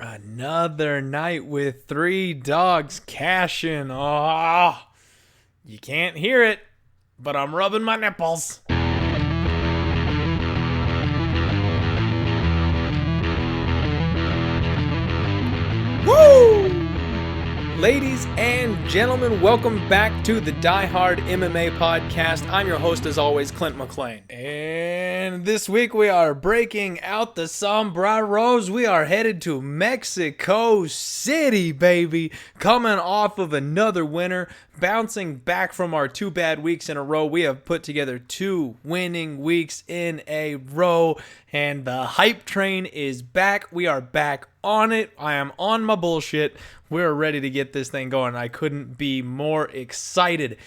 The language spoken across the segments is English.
Another night with three dogs cashing. Oh, you can't hear it, but I'm rubbing my nipples. Woo! Ladies and gentlemen, welcome back to the Die Hard MMA podcast. I'm your host, as always, Clint McLean. And this week we are breaking out the sombreros. We are headed to Mexico City, baby. Coming off of another winner, bouncing back from our 2 bad weeks in a row. We have put together 2 winning weeks in a row, and the hype train is back. We are back on it. I am on my bullshit. We're ready to get this thing going. I couldn't be more excited.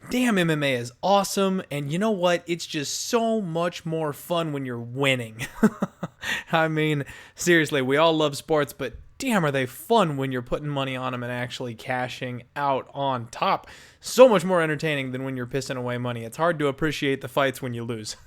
Damn, MMA is awesome, and you know what? It's just so much more fun when you're winning. I mean, seriously, we all love sports, but damn, are they fun when you're putting money on them and actually cashing out on top. So much more entertaining than when you're pissing away money. It's hard to appreciate the fights when you lose.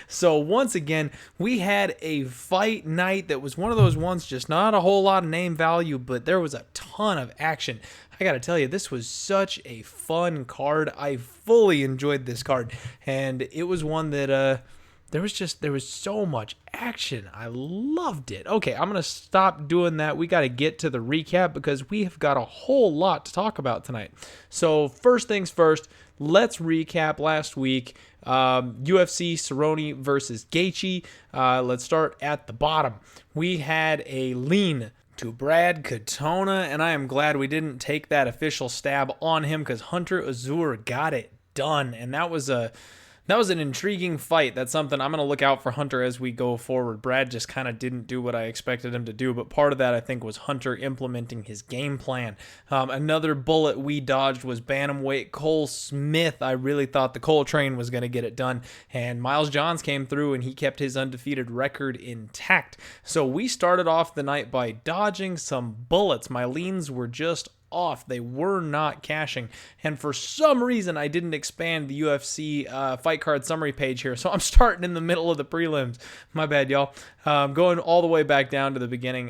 So once again, we had a fight night that was one of those ones, just not a whole lot of name value, but there was a ton of action. I gotta tell you, this was such a fun card. I fully enjoyed this card, and it was one that there was so much action. I loved it. Okay, I'm going to stop doing that. We got to get to the recap because we have got a whole lot to talk about tonight. So first things first, let's recap last week. UFC Cerrone versus Gaethje. Let's start at the bottom. We had a lean to Brad Katona, and I am glad we didn't take that official stab on him because Hunter Azure got it done, and that was an intriguing fight. That's something I'm going to look out for Hunter as we go forward. Brad just kind of didn't do what I expected him to do, but part of that, I think, was Hunter implementing his game plan. Another bullet we dodged was bantamweight Cole Smith. I really thought the Cole train was going to get it done, and Miles Johns came through, and he kept his undefeated record intact. So we started off the night by dodging some bullets. My leans were just off. They were not cashing, and for some reason I didn't expand the UFC fight card summary page here, so I'm starting in the middle of the prelims. My bad, y'all. Going all the way back down to the beginning.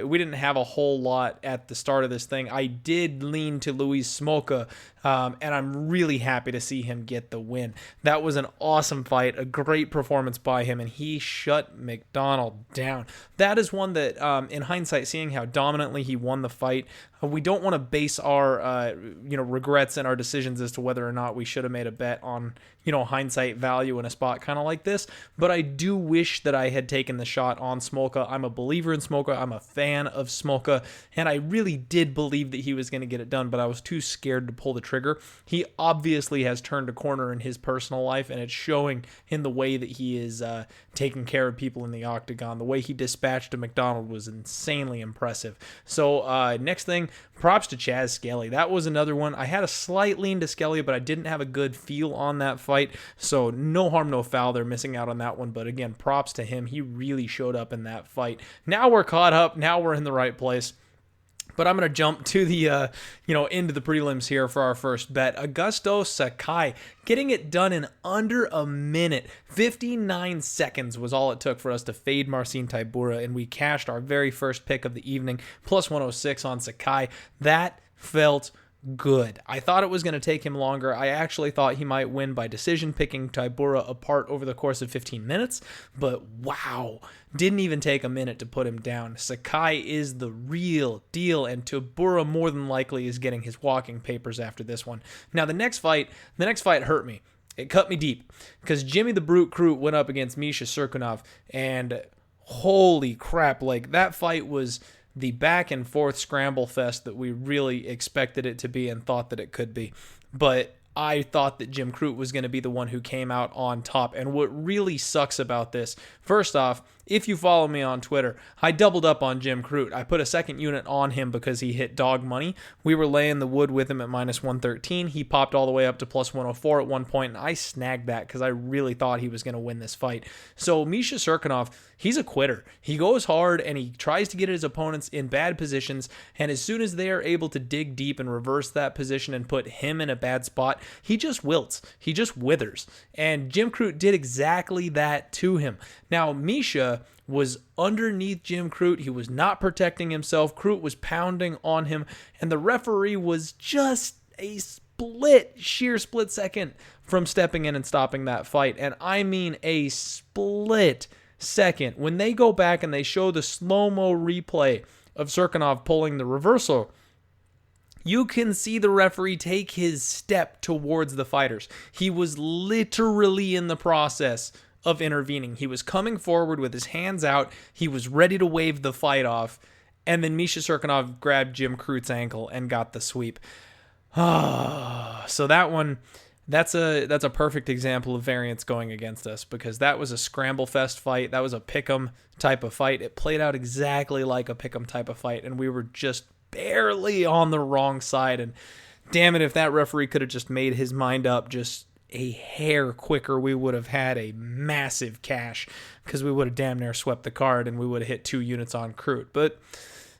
We didn't have a whole lot at the start of this thing. I did lean to Luis Smolka, and I'm really happy to see him get the win. That was an awesome fight, a great performance by him, and he shut McDonald down. That is one that, in hindsight, seeing how dominantly he won the fight, we don't want to base our regrets and our decisions as to whether or not we should have made a bet on hindsight value in a spot kind of like this, but I do wish that I had taken the shot on Smolka. I'm a believer in Smolka. I'm a fan of Smolka, and I really did believe that he was going to get it done, but I was too scared to pull the trigger. He obviously has turned a corner in his personal life, and it's showing in the way that he is taking care of people in the octagon. The way he dispatched a McDonald was insanely impressive. So next thing, props to Chaz Skelly. That was another one. I had a slight lean to Skelly, but I didn't have a good feel on that fight. So no harm, no foul. They're missing out on that one. But again, props to him. He really showed up in that fight. Now we're caught up. Now we're in the right place. But I'm going to jump to the, into the prelims here for our first bet. Augusto Sakai getting it done in under a minute. 59 seconds was all it took for us to fade Marcin Tybura, and we cashed our very first pick of the evening, plus 106 on Sakai. That felt good. I thought it was going to take him longer. I actually thought he might win by decision, picking Tybura apart over the course of 15 minutes, but wow, didn't even take a minute to put him down. Sakai is the real deal, and Tybura more than likely is getting his walking papers after this one. Now, the next fight hurt me. It cut me deep, because Jimmy the Brute Crute went up against Misha Cirkunov, and holy crap, like, that fight was the back and forth scramble fest that we really expected it to be and thought that it could be. But I thought that Jim Crute was going to be the one who came out on top. And what really sucks about this, first off, if you follow me on Twitter, I doubled up on Jim Crute. I put a second unit on him because he hit dog money. We were laying the wood with him at minus 113. He popped all the way up to plus 104 at one point, and I snagged that because I really thought he was going to win this fight. So Misha Cirkunov, he's a quitter. He goes hard, and he tries to get his opponents in bad positions, and as soon as they are able to dig deep and reverse that position and put him in a bad spot, he just wilts. He just withers. And Jim Crute did exactly that to him. Now, Misha was underneath Jim Crute. He was not protecting himself. Crute was pounding on him, and the referee was just a sheer split second from stepping in and stopping that fight. And I mean a split second. When they go back and they show the slow-mo replay of Serkinov pulling the reversal, you can see the referee take his step towards the fighters. He was literally in the process of intervening. He was coming forward with his hands out. He was ready to wave the fight off. And then Misha Serkinov grabbed Jim Crute's ankle and got the sweep. So that one, that's a perfect example of variance going against us, because that was a scramble fest fight. That was a pick'em type of fight. It played out exactly like a pick'em type of fight, and we were just barely on the wrong side. And damn it, if that referee could have just made his mind up just a hair quicker, we would have had a massive cash, because we would have damn near swept the card and we would have hit 2 units on Crute. But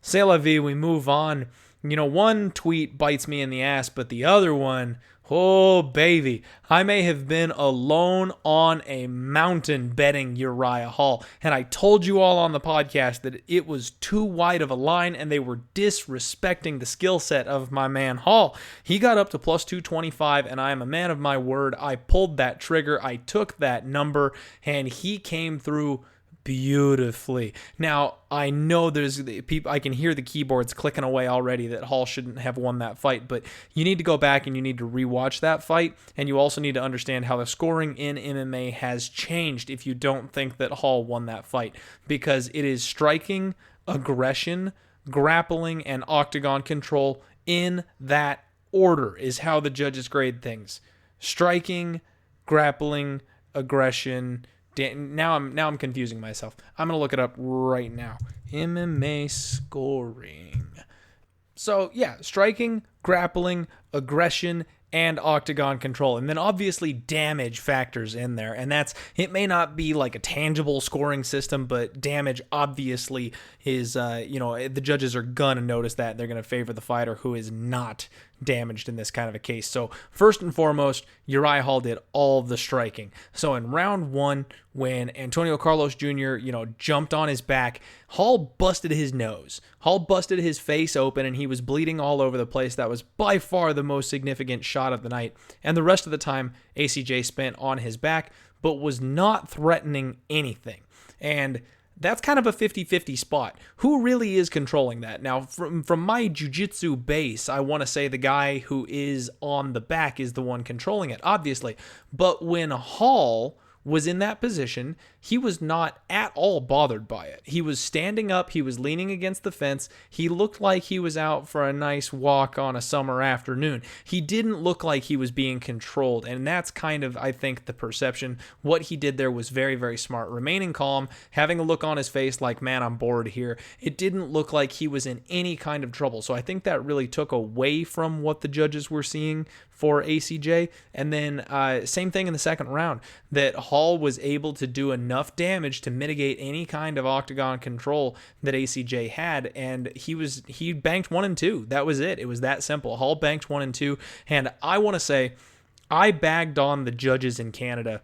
c'est la vie, we move on. One tweet bites me in the ass, but the other one, oh baby, I may have been alone on a mountain betting Uriah Hall. And I told you all on the podcast that it was too wide of a line and they were disrespecting the skill set of my man Hall. He got up to plus 225, and I am a man of my word. I pulled that trigger. I took that number, and he came through beautifully. Now, I know there's people, I can hear the keyboards clicking away already that Hall shouldn't have won that fight, but you need to go back and you need to rewatch that fight, and you also need to understand how the scoring in MMA has changed if you don't think that Hall won that fight, because it is striking, aggression, grappling, and octagon control in that order is how the judges grade things. Striking, grappling, aggression. Now I'm confusing myself. I'm going to look it up right now. MMA scoring. So, yeah, striking, grappling, aggression, and octagon control. And then obviously damage factors in there. And it may not be like a tangible scoring system, but damage obviously is, the judges are going to notice that. They're going to favor the fighter who is not damaged in this kind of a case. So first and foremost, Uriah Hall did all the striking. So in round 1, when Antonio Carlos Jr., jumped on his back, Hall busted his nose. Hall busted his face open, and he was bleeding all over the place. That was by far the most significant shot of the night. And the rest of the time, ACJ spent on his back, but was not threatening anything. And that's kind of a 50-50 spot. Who really is controlling that? Now, from my jiu-jitsu base, I want to say the guy who is on the back is the one controlling it, obviously. But when Hall was in that position, he was not at all bothered by it. He was standing up, he was leaning against the fence, he looked like he was out for a nice walk on a summer afternoon. He didn't look like he was being controlled, and that's kind of, I think, the perception. What he did there was very, very smart. Remaining calm, having a look on his face like, man, I'm bored here. It didn't look like he was in any kind of trouble, so I think that really took away from what the judges were seeing for ACJ. And then same thing in the second round, that Hall was able to do enough damage to mitigate any kind of octagon control that ACJ had, and he banked 1 and 2. That was it. It was that simple. Hall banked 1 and 2, and I want to say I bagged on the judges in Canada.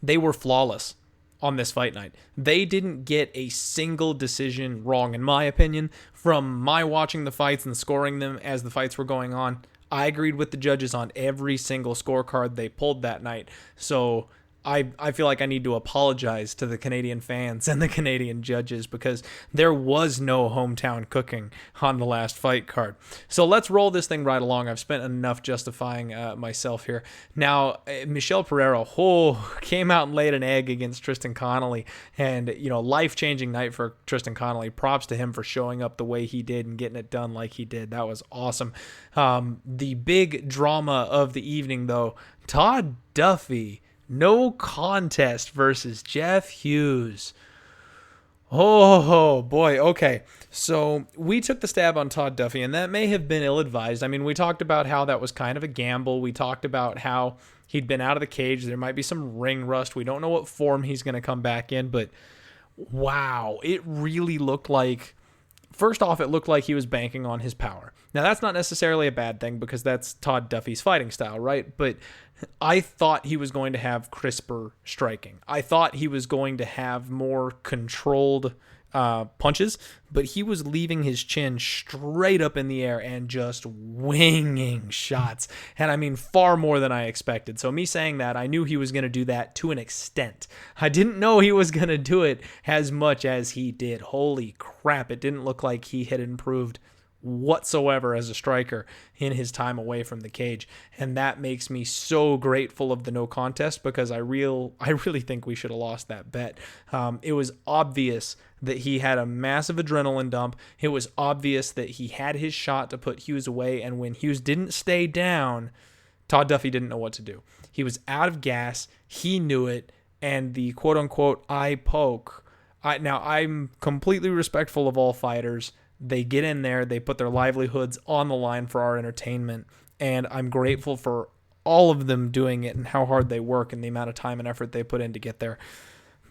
They were flawless on this fight night. They didn't get a single decision wrong, in my opinion. From my watching the fights and scoring them as the fights were going on, I agreed with the judges on every single scorecard they pulled that night. So I feel like I need to apologize to the Canadian fans and the Canadian judges, because there was no hometown cooking on the last fight card. So let's roll this thing right along. I've spent enough justifying myself here. Now, Michel Pereira came out and laid an egg against Tristan Connolly, and life-changing night for Tristan Connolly. Props to him for showing up the way he did and getting it done like he did. That was awesome. The big drama of the evening, though, Todd Duffy, no contest versus Jeff Hughes. Oh boy. Okay. So we took the stab on Todd Duffy, and that may have been ill-advised. I mean, we talked about how that was kind of a gamble. We talked about how he'd been out of the cage. There might be some ring rust. We don't know what form he's going to come back in, but wow, it really looked like First off, it looked like he was banking on his power. Now, that's not necessarily a bad thing because that's Todd Duffy's fighting style, right? But I thought he was going to have crisper striking. I thought he was going to have more controlled punches, but he was leaving his chin straight up in the air and just winging shots. And I mean, far more than I expected. So me saying that, I knew he was going to do that to an extent. I didn't know he was going to do it as much as he did. Holy crap. It didn't look like he had improved whatsoever as a striker in his time away from the cage, and that makes me so grateful of the no contest because I really think we should have lost that bet. It was obvious that he had a massive adrenaline dump. It was obvious that he had his shot to put Hughes away, and when Hughes didn't stay down, Todd Duffy didn't know what to do. He was out of gas. He knew it, and the quote-unquote eye poke. Now, I'm completely respectful of all fighters. They get in there, they put their livelihoods on the line for our entertainment, and I'm grateful for all of them doing it and how hard they work and the amount of time and effort they put in to get there.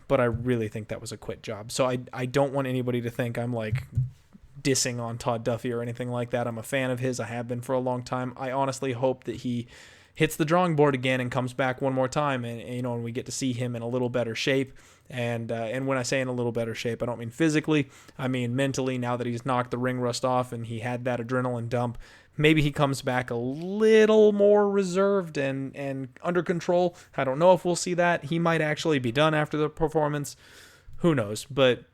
But I really think that was a quit job. So I don't want anybody to think I'm like dissing on Todd Duffy or anything like that. I'm a fan of his. I have been for a long time. I honestly hope that he hits the drawing board again and comes back one more time, and we get to see him in a little better shape. And when I say in a little better shape, I don't mean physically. I mean mentally. Now that he's knocked the ring rust off and he had that adrenaline dump, maybe he comes back a little more reserved and under control. I don't know if we'll see that. He might actually be done after the performance. Who knows? But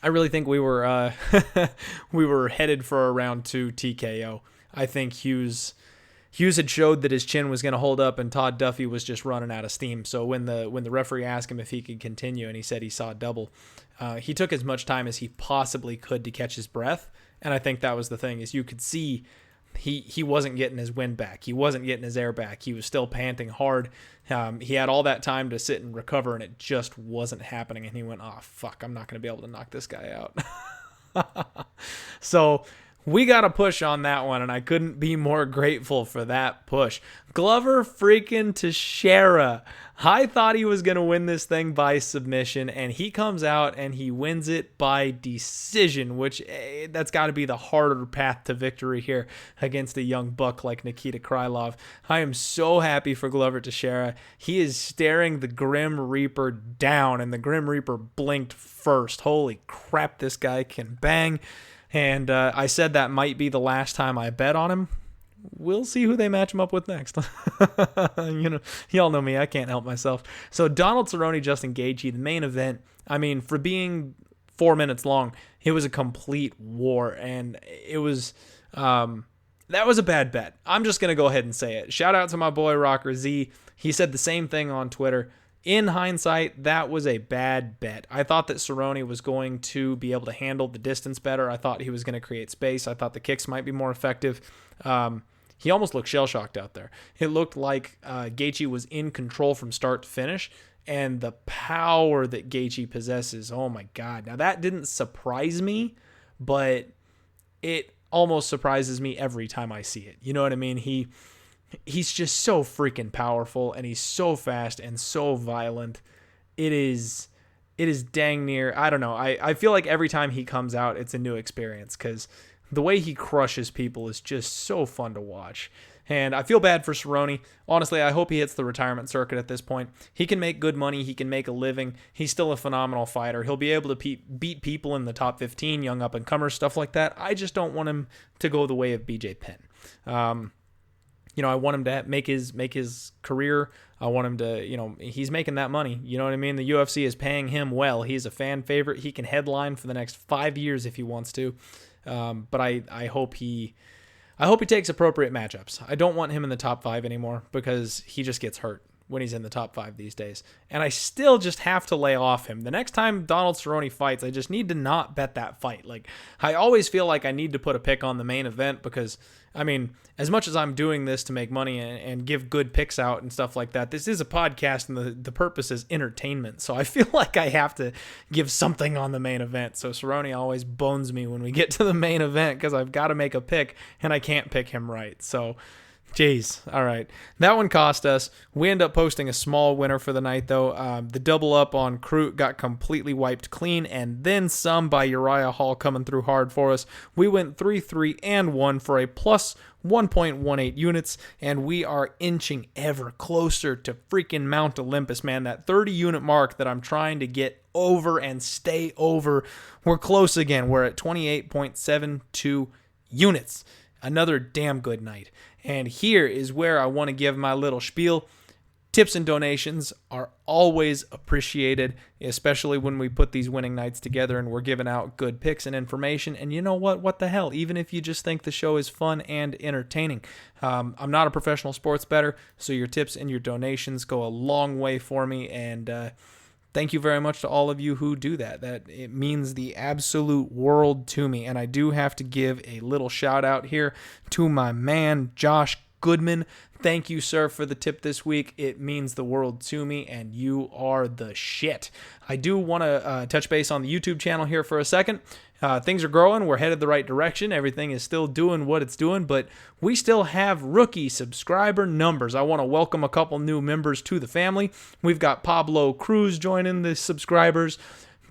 I really think we were we were headed for a round 2 TKO. I think Hughes had showed that his chin was going to hold up, and Todd Duffy was just running out of steam. So when the referee asked him if he could continue, and he said he saw double, he took as much time as he possibly could to catch his breath. And I think that was the thing, is you could see he wasn't getting his wind back. He wasn't getting his air back. He was still panting hard. He had all that time to sit and recover, and it just wasn't happening. And he went, oh, fuck, I'm not going to be able to knock this guy out. So we got a push on that one, and I couldn't be more grateful for that push. Glover freaking Teixeira. I thought he was going to win this thing by submission, and he comes out and he wins it by decision, which that's got to be the harder path to victory here against a young buck like Nikita Krylov. I am so happy for Glover Teixeira. He is staring the Grim Reaper down, and the Grim Reaper blinked first. Holy crap, this guy can bang. And I said that might be the last time I bet on him. We'll see who they match him up with next. Y'all know me. I can't help myself. So Donald Cerrone, Justin Gaethje, the main event. I mean, for being 4 minutes long, it was a complete war, and it was that was a bad bet. I'm just gonna go ahead and say it. Shout out to my boy Rocker Z. He said the same thing on Twitter. In hindsight, that was a bad bet. I thought that Cerrone was going to be able to handle the distance better. I thought he was going to create space. I thought the kicks might be more effective. He almost looked shell-shocked out there. It looked like Gaethje was in control from start to finish, and the power that Gaethje possesses, oh my God. Now, that didn't surprise me, but it almost surprises me every time I see it. You know what I mean? He's just so freaking powerful, and he's so fast and so violent. It is dang near, I don't know. I feel like every time he comes out, it's a new experience because the way he crushes people is just so fun to watch. And I feel bad for Cerrone. Honestly, I hope he hits the retirement circuit at this point. He can make good money. He can make a living. He's still a phenomenal fighter. He'll be able to beat people in the top 15, young up-and-comers, stuff like that. I just don't want him to go the way of BJ Penn. I want him to make his career. I want him to, he's making that money. You know what I mean? The UFC is paying him well. He's a fan favorite. He can headline for the next 5 years if he wants to. But I hope he takes appropriate matchups. I don't want him in the top 5 anymore because he just gets hurt when he's in the top 5 these days. And I still just have to lay off him. The next time Donald Cerrone fights, I just need to not bet that fight. Like, I always feel like I need to put a pick on the main event because, I mean, as much as I'm doing this to make money and give good picks out and stuff like that, this is a podcast and the purpose is entertainment. So I feel like I have to give something on the main event. So Cerrone always bones me when we get to the main event because I've got to make a pick and I can't pick him right. So Jeez. All right. That one cost us. We end up posting a small winner for the night, though. The double up on Kroot got completely wiped clean, and then some by Uriah Hall coming through hard for us. We went 3-3-1 for a plus 1.18 units, and we are inching ever closer to freaking Mount Olympus, man. That 30 unit mark that I'm trying to get over and stay over. We're close again. We're at 28.72 units. Another damn good night. And here is where I want to give my little spiel. Tips and donations are always appreciated, especially when we put these winning nights together and we're giving out good picks and information. And you know what? What the hell? Even if you just think the show is fun and entertaining. I'm not a professional sports bettor, so your tips and your donations go a long way for me. And thank you very much to all of you who do that. It means the absolute world to me. And I do have to give a little shout out here to my man, Josh Goodman. Thank you, sir, for the tip this week. It means the world to me, and you are the shit. I do want to touch base on the YouTube channel here for a second. Things are growing. We're headed the right direction. Everything is still doing what it's doing, but we still have rookie subscriber numbers. I want to welcome a couple new members to the family. We've got Pablo Cruz joining the subscribers,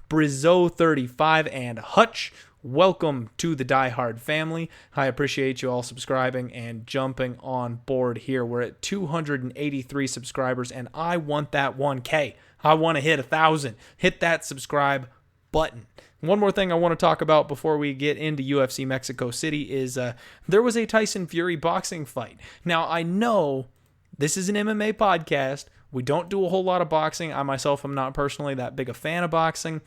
Brizzo35, and Hutch. Welcome to the Die Hard family. I appreciate you all subscribing and jumping on board here. We're at 283 subscribers, and I want that 1K. I want to hit 1,000. Hit that subscribe button. One more thing I want to talk about before we get into UFC Mexico City is there was a Tyson Fury boxing fight. Now, I know this is an MMA podcast. We don't do a whole lot of boxing. I myself am not personally that big a fan of boxing.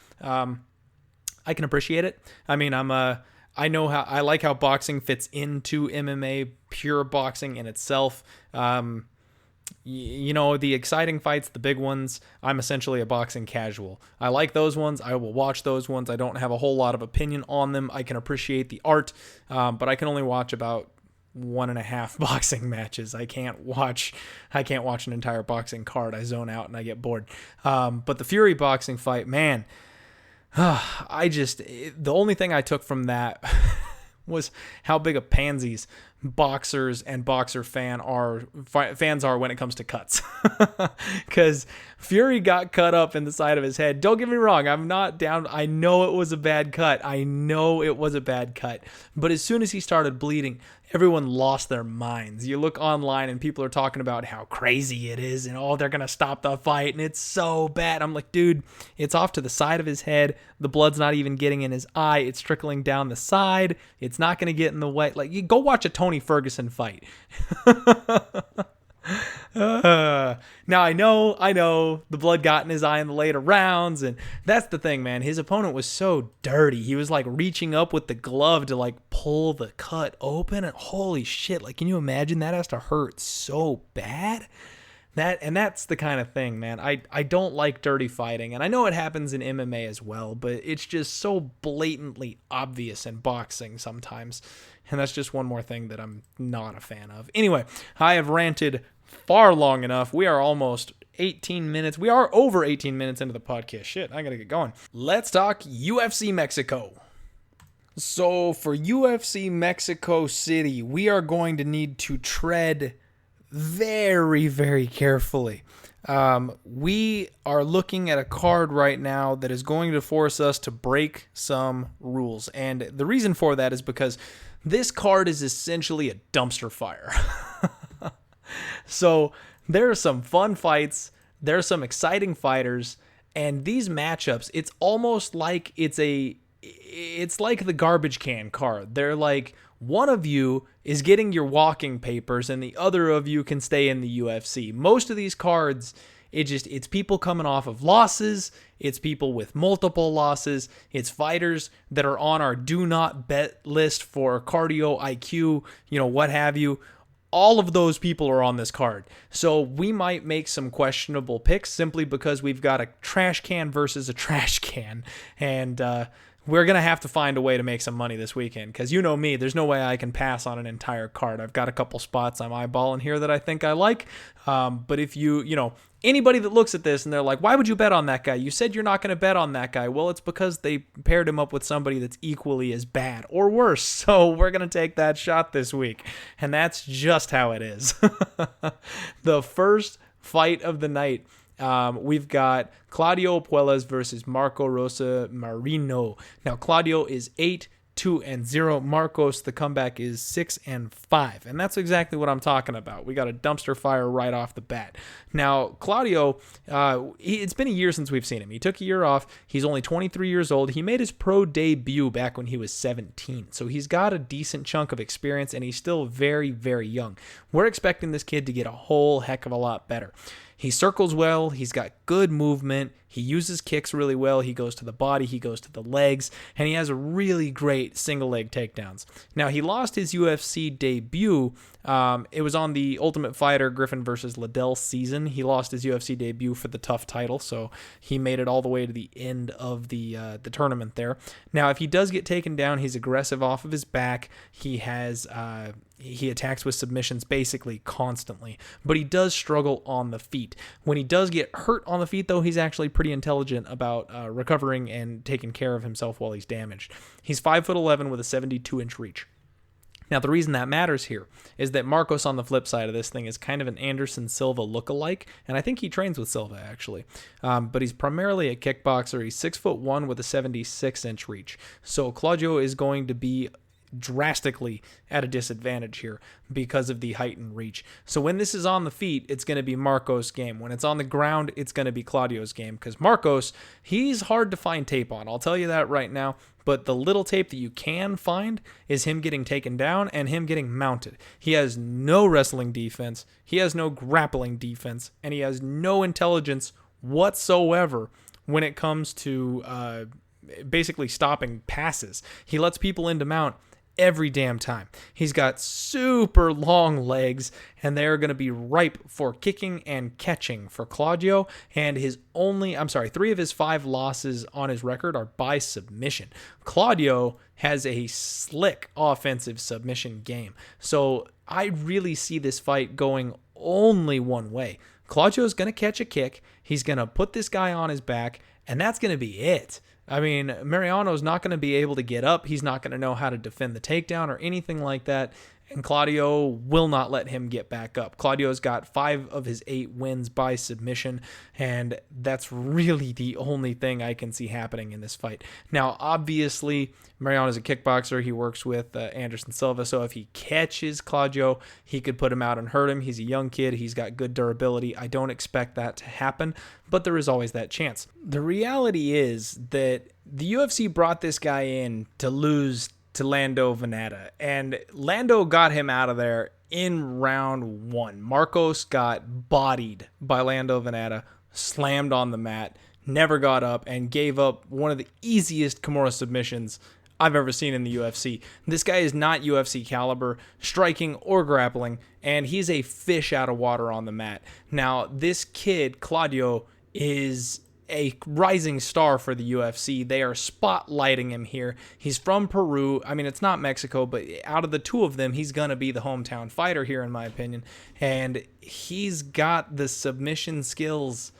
I can appreciate it. I mean, I like how boxing fits into MMA, pure boxing in itself. You know, the exciting fights, the big ones, I'm essentially a boxing casual. I like those ones. I will watch those ones. I don't have a whole lot of opinion on them. I can appreciate the art, but I can only watch about 1.5 boxing matches. I can't watch an entire boxing card. I zone out and I get bored. But the Fury boxing fight, man, the only thing I took from that was how big of pansies boxers and boxer fans are when it comes to cuts. Because Fury got cut up in the side of his head. Don't get me wrong, I'm not down. I know it was a bad cut. But as soon as he started bleeding, everyone lost their minds. You look online and people are talking about how crazy it is and, oh, they're going to stop the fight and it's so bad. I'm like, dude, it's off to the side of his head. The blood's not even getting in his eye. It's trickling down the side. It's not going to get in the way. Like, you go watch a Tony Ferguson fight. Now I know the blood got in his eye in the later rounds, and that's the thing, man. His opponent was so dirty. He was like reaching up with the glove to like pull the cut open, and holy shit, like, can you imagine? That has to hurt so bad. That's the kind of thing, man. I don't like dirty fighting, and I know it happens in MMA as well, but it's just so blatantly obvious in boxing sometimes, and that's just one more thing that I'm not a fan of. Anyway, I have ranted far long enough. We are almost 18 minutes. We are over 18 minutes into the podcast. Shit, I gotta get going. Let's talk UFC Mexico. So for UFC Mexico City, we are going to need to tread very, very carefully. We are looking at a card right now that is going to force us to break some rules. And the reason for that is because this card is essentially a dumpster fire. So there are some fun fights. There are some exciting fighters. And these matchups, it's almost like it's like the garbage can card. They're like, one of you is getting your walking papers and the other of you can stay in the UFC. Most of these cards, it's people coming off of losses. It's people with multiple losses. It's fighters that are on our do not bet list for cardio, IQ, what have you. All of those people are on this card. So we might make some questionable picks simply because we've got a trash can versus a trash can. And we're going to have to find a way to make some money this weekend because you know me, there's no way I can pass on an entire card. I've got a couple spots I'm eyeballing here that I think I like. But if you Anybody that looks at this and they're like, why would you bet on that guy? You said you're not going to bet on that guy. Well, it's because they paired him up with somebody that's equally as bad or worse. So we're going to take that shot this week. And that's just how it is. The first fight of the night, we've got Claudio Puelles versus Marco Rosa Moreno. Now, Claudio is 8-2-0. Marcos, the comeback, is 6-5. And that's exactly what I'm talking about. We got a dumpster fire right off the bat. Now, Claudio, it's been a year since we've seen him. He took a year off. He's only 23 years old. He made his pro debut back when he was 17. So he's got a decent chunk of experience, and he's still very, very young. We're expecting this kid to get a whole heck of a lot better. He circles well. He's got good movement. He uses kicks really well. He goes to the body. He goes to the legs. And he has a really great single leg takedowns. Now, he lost his UFC debut. It was on the Ultimate Fighter Griffin versus Liddell season. He lost his UFC debut for the TUF title. So he made it all the way to the end of the tournament there. Now, if he does get taken down, he's aggressive off of his back. He attacks with submissions basically constantly, but he does struggle on the feet. When he does get hurt on the feet, though, he's actually pretty intelligent about recovering and taking care of himself while he's damaged. He's 5'11" with a 72-inch reach. Now, the reason that matters here is that Marcos, on the flip side of this thing, is kind of an Anderson Silva lookalike, and I think he trains with Silva, actually. But he's primarily a kickboxer. He's 6'1" with a 76-inch reach. So Claudio is going to be drastically at a disadvantage here because of the height and reach. So when this is on the feet, it's going to be Marcos' game. When it's on the ground, it's going to be Claudio's game, because Marcos, he's hard to find tape on. I'll tell you that right now. But the little tape that you can find is him getting taken down and him getting mounted. He has no wrestling defense. He has no grappling defense. And he has no intelligence whatsoever when it comes to basically stopping passes. He lets people into mount every damn time. He's got super long legs, and they're going to be ripe for kicking and catching for Claudio. And 3 of his 5 losses on his record are by submission. Claudio has a slick offensive submission game. So I really see this fight going only one way. Claudio's going to catch a kick. He's going to put this guy on his back, and that's going to be it. I mean, Mariano's not going to be able to get up. He's not going to know how to defend the takedown or anything like that. And Claudio will not let him get back up. Claudio's got 5 of his 8 wins by submission, and that's really the only thing I can see happening in this fight. Now, obviously, Mariano's a kickboxer. He works with Anderson Silva, so if he catches Claudio, he could put him out and hurt him. He's a young kid. He's got good durability. I don't expect that to happen, but there is always that chance. The reality is that the UFC brought this guy in to lose to Lando Venata, and Lando got him out of there in round 1. Marcos got bodied by Lando Venata, slammed on the mat, never got up, and gave up one of the easiest Kimura submissions I've ever seen in the UFC. This guy is not UFC caliber, striking or grappling, and he's a fish out of water on the mat. Now, this kid, Claudio, is a rising star for the UFC. They are spotlighting him here. He's from Peru. I mean, it's not Mexico, but out of the two of them, he's going to be the hometown fighter here, in my opinion. And he's got the submission skills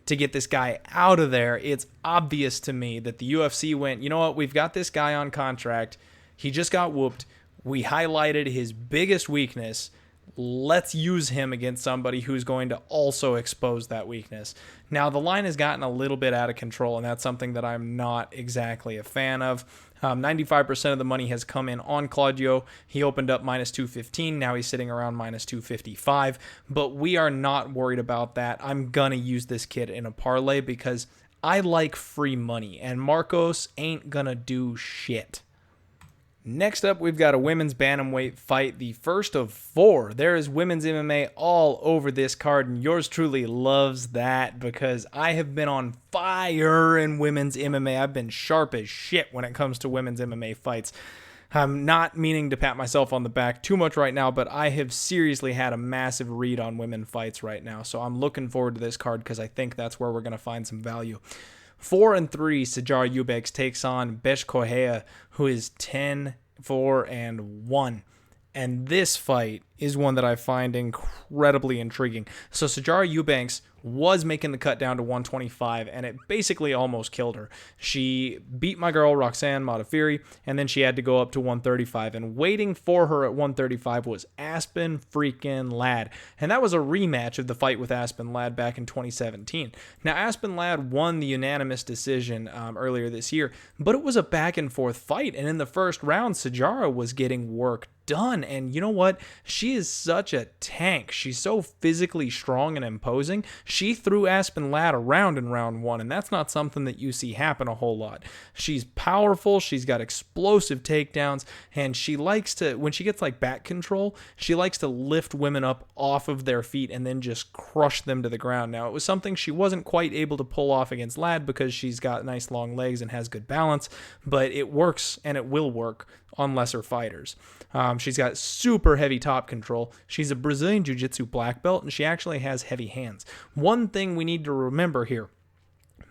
to get this guy out of there. It's obvious to me that the UFC went, you know what, we've got this guy on contract. He just got whooped. We highlighted his biggest weakness. Let's use him against somebody who's going to also expose that weakness. Now, the line has gotten a little bit out of control, and that's something that I'm not exactly a fan of. 95% of the money has come in on Claudio. He opened up minus 215. Now he's sitting around minus 255. But we are not worried about that. I'm going to use this kid in a parlay because I like free money, and Marcos ain't going to do shit. Next up, we've got a women's bantamweight fight, the first of 4. There is women's MMA all over this card, and yours truly loves that because I have been on fire in women's MMA. I've been sharp as shit when it comes to women's MMA fights. I'm not meaning to pat myself on the back too much right now, but I have seriously had a massive read on women fights right now, so I'm looking forward to this card because I think that's where we're going to find some value. 4-3, Sijara Eubanks takes on Bethe Correia, who is 10-4-1. And this fight is one that I find incredibly intriguing. So Sijara Eubanks was making the cut down to 125, and it basically almost killed her. She beat my girl Roxanne Modafferi, and then she had to go up to 135, and waiting for her at 135 was Aspen freaking Ladd, and that was a rematch of the fight with Aspen Ladd back in 2017. Now, Aspen Ladd won the unanimous decision earlier this year, but it was a back and forth fight, and in the first round, Sijara was getting work done. And you know what? She is such a tank. She's so physically strong and imposing. She threw Aspen Ladd around in round one, and that's not something that you see happen a whole lot. She's powerful. She's got explosive takedowns, and she likes to, when she gets like back control, she likes to lift women up off of their feet and then just crush them to the ground. Now, it was something she wasn't quite able to pull off against Ladd because she's got nice long legs and has good balance, but it works and it will work on lesser fighters. She's got super heavy top control. She's a Brazilian Jiu-Jitsu black belt, and she actually has heavy hands. One thing we need to remember here,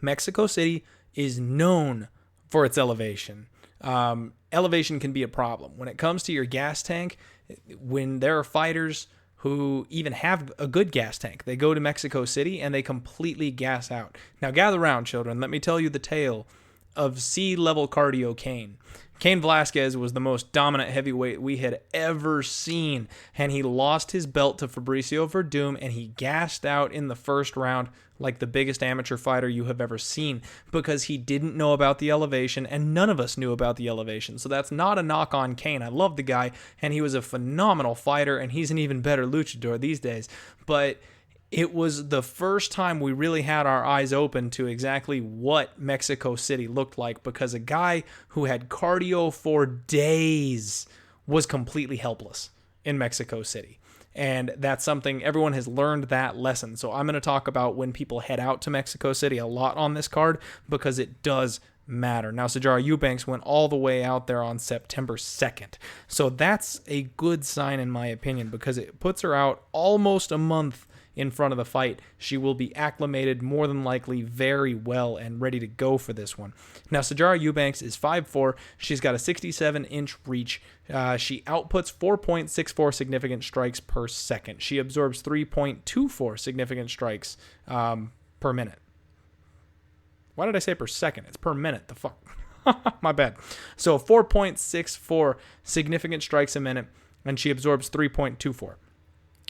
Mexico City is known for its elevation. Elevation can be a problem. When it comes to your gas tank, when there are fighters who even have a good gas tank, they go to Mexico City and they completely gas out. Now gather round, children. Let me tell you the tale of C-level cardio Cain. Cain Velasquez was the most dominant heavyweight we had ever seen, and he lost his belt to Fabricio Verdum, and he gassed out in the first round like the biggest amateur fighter you have ever seen because he didn't know about the elevation, and none of us knew about the elevation. So that's not a knock on Cain. I love the guy, and he was a phenomenal fighter, and he's an even better luchador these days. But it was the first time we really had our eyes open to exactly what Mexico City looked like, because a guy who had cardio for days was completely helpless in Mexico City. And that's something everyone has learned, that lesson. So I'm going to talk about when people head out to Mexico City a lot on this card because it does matter. Now, Sijara Eubanks went all the way out there on September 2nd. So that's a good sign in my opinion because it puts her out almost a month in front of the fight. She will be acclimated more than likely very well and ready to go for this one. Now, Sijara Eubanks is 5'4". She's got a 67-inch reach. She outputs 4.64 significant strikes per second. She absorbs 3.24 significant strikes per minute. Why did I say per second? It's per minute. The fuck? My bad. So 4.64 significant strikes a minute, and she absorbs 3.24.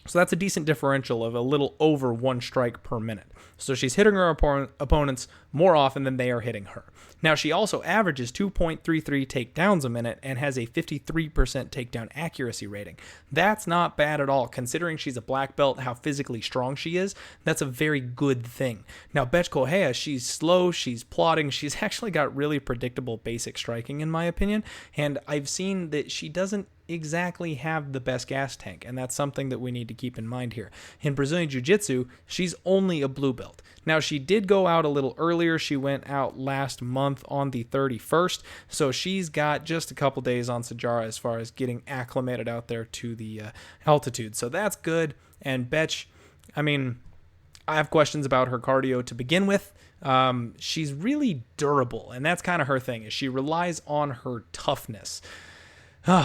So that's a decent differential of a little over one strike per minute. So she's hitting her opponents more often than they are hitting her. Now, she also averages 2.33 takedowns a minute and has a 53% takedown accuracy rating. That's not bad at all. Considering she's a black belt, how physically strong she is, that's a very good thing. Now, Bethe Correia, she's slow, she's plodding, she's actually got really predictable basic striking in my opinion, and I've seen that she doesn't exactly have the best gas tank, and that's something that we need to keep in mind here. In Brazilian Jiu-Jitsu, she's only a blue belt. Now, she did go out a little earlier. She went out last month on the 31st, so she's got just a couple days on Sijara as far as getting acclimated out there to the altitude. So that's good. And Bethe, I mean, I have questions about her cardio to begin with. She's really durable, and that's kind of her thing, is she relies on her toughness.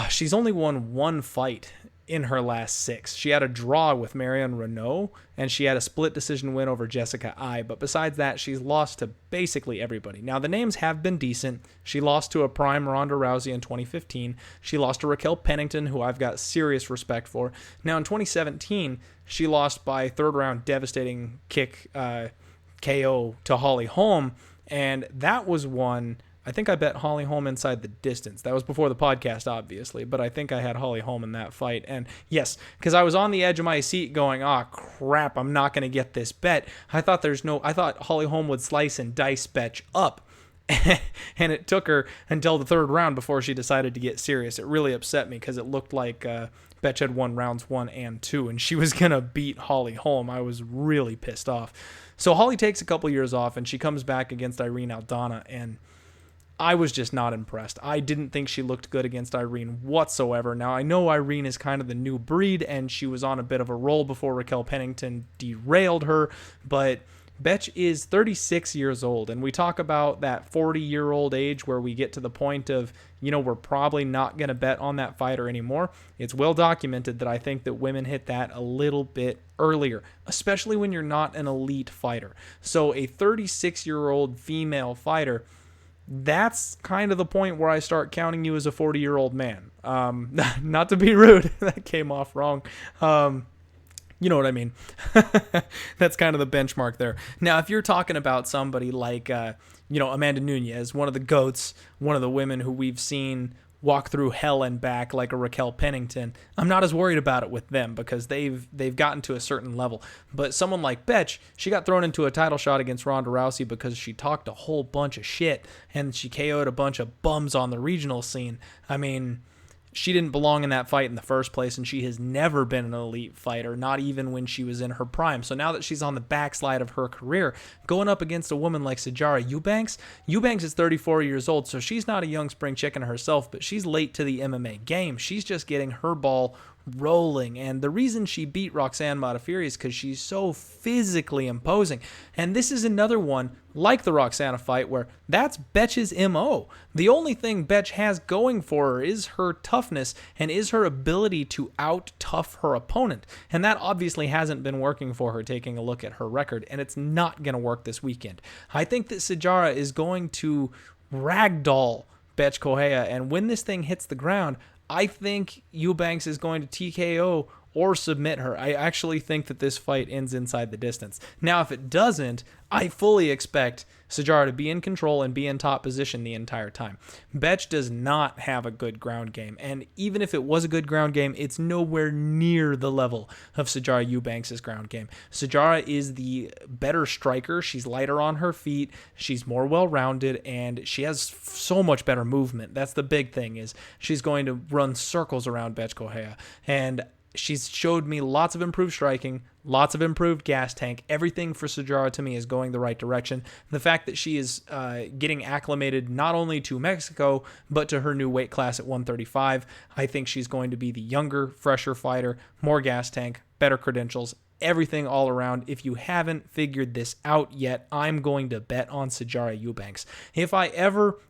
She's only won one fight in her last 6. She had a draw with Mariano Renault, and she had a split decision win over Jessica Ai. But besides that, she's lost to basically everybody. Now, the names have been decent. She lost to a prime Ronda Rousey in 2015. She lost to Raquel Pennington, who I've got serious respect for. Now, in 2017, she lost by third-round devastating kick KO to Holly Holm, and that was one... I think I bet Holly Holm inside the distance. That was before the podcast, obviously, but I think I had Holly Holm in that fight. And yes, because I was on the edge of my seat going, crap, I'm not going to get this bet. I thought Holly Holm would slice and dice Bethe up. And it took her until the third round before she decided to get serious. It really upset me because it looked like Bethe had won rounds 1 and 2, and she was going to beat Holly Holm. I was really pissed off. So Holly takes a couple years off, and she comes back against Irene Aldana, and I was just not impressed. I didn't think she looked good against Irene whatsoever. Now, I know Irene is kind of the new breed, and she was on a bit of a roll before Raquel Pennington derailed her, but Bethe is 36 years old, and we talk about that 40-year-old age where we get to the point of, we're probably not going to bet on that fighter anymore. It's well documented that I think that women hit that a little bit earlier, especially when you're not an elite fighter. So a 36-year-old female fighter, that's kind of the point where I start counting you as a 40-year-old man. Not to be rude, that came off wrong. You know what I mean? That's kind of the benchmark there. Now, if you're talking about somebody like, Amanda Nunes, one of the GOATs, one of the women who we've seen walk through hell and back like a Raquel Pennington, I'm not as worried about it with them because they've gotten to a certain level. But someone like Bethe, she got thrown into a title shot against Ronda Rousey because she talked a whole bunch of shit and she KO'd a bunch of bums on the regional scene. I mean, she didn't belong in that fight in the first place, and she has never been an elite fighter, not even when she was in her prime. So now that she's on the backslide of her career, going up against a woman like Sijara Eubanks is 34 years old, so she's not a young spring chicken herself, but she's late to the MMA game. She's just getting her ball rolling, and the reason she beat Roxanne Modafferi is because she's so physically imposing. And this is another one like the Roxana fight where that's Bethe's MO. The only thing Bethe has going for her is her toughness and is her ability to out-tough her opponent, and that obviously hasn't been working for her taking a look at her record, and it's not going to work this weekend. I think that Sijara is going to ragdoll Bethe Correia, and when this thing hits the ground, I think Eubanks is going to TKO or submit her. I actually think that this fight ends inside the distance. Now, if it doesn't, I fully expect Sijara to be in control and be in top position the entire time. Bethe does not have a good ground game, and even if it was a good ground game, it's nowhere near the level of Sijara Eubanks' ground game. Sijara is the better striker. She's lighter on her feet, she's more well-rounded, and she has so much better movement. That's the big thing, is she's going to run circles around Bethe Correia, and she's showed me lots of improved striking, lots of improved gas tank. Everything for Sijara to me is going the right direction. The fact that she is getting acclimated not only to Mexico, but to her new weight class at 135, I think she's going to be the younger, fresher fighter, more gas tank, better credentials, everything all around. If you haven't figured this out yet, I'm going to bet on Sijara Eubanks.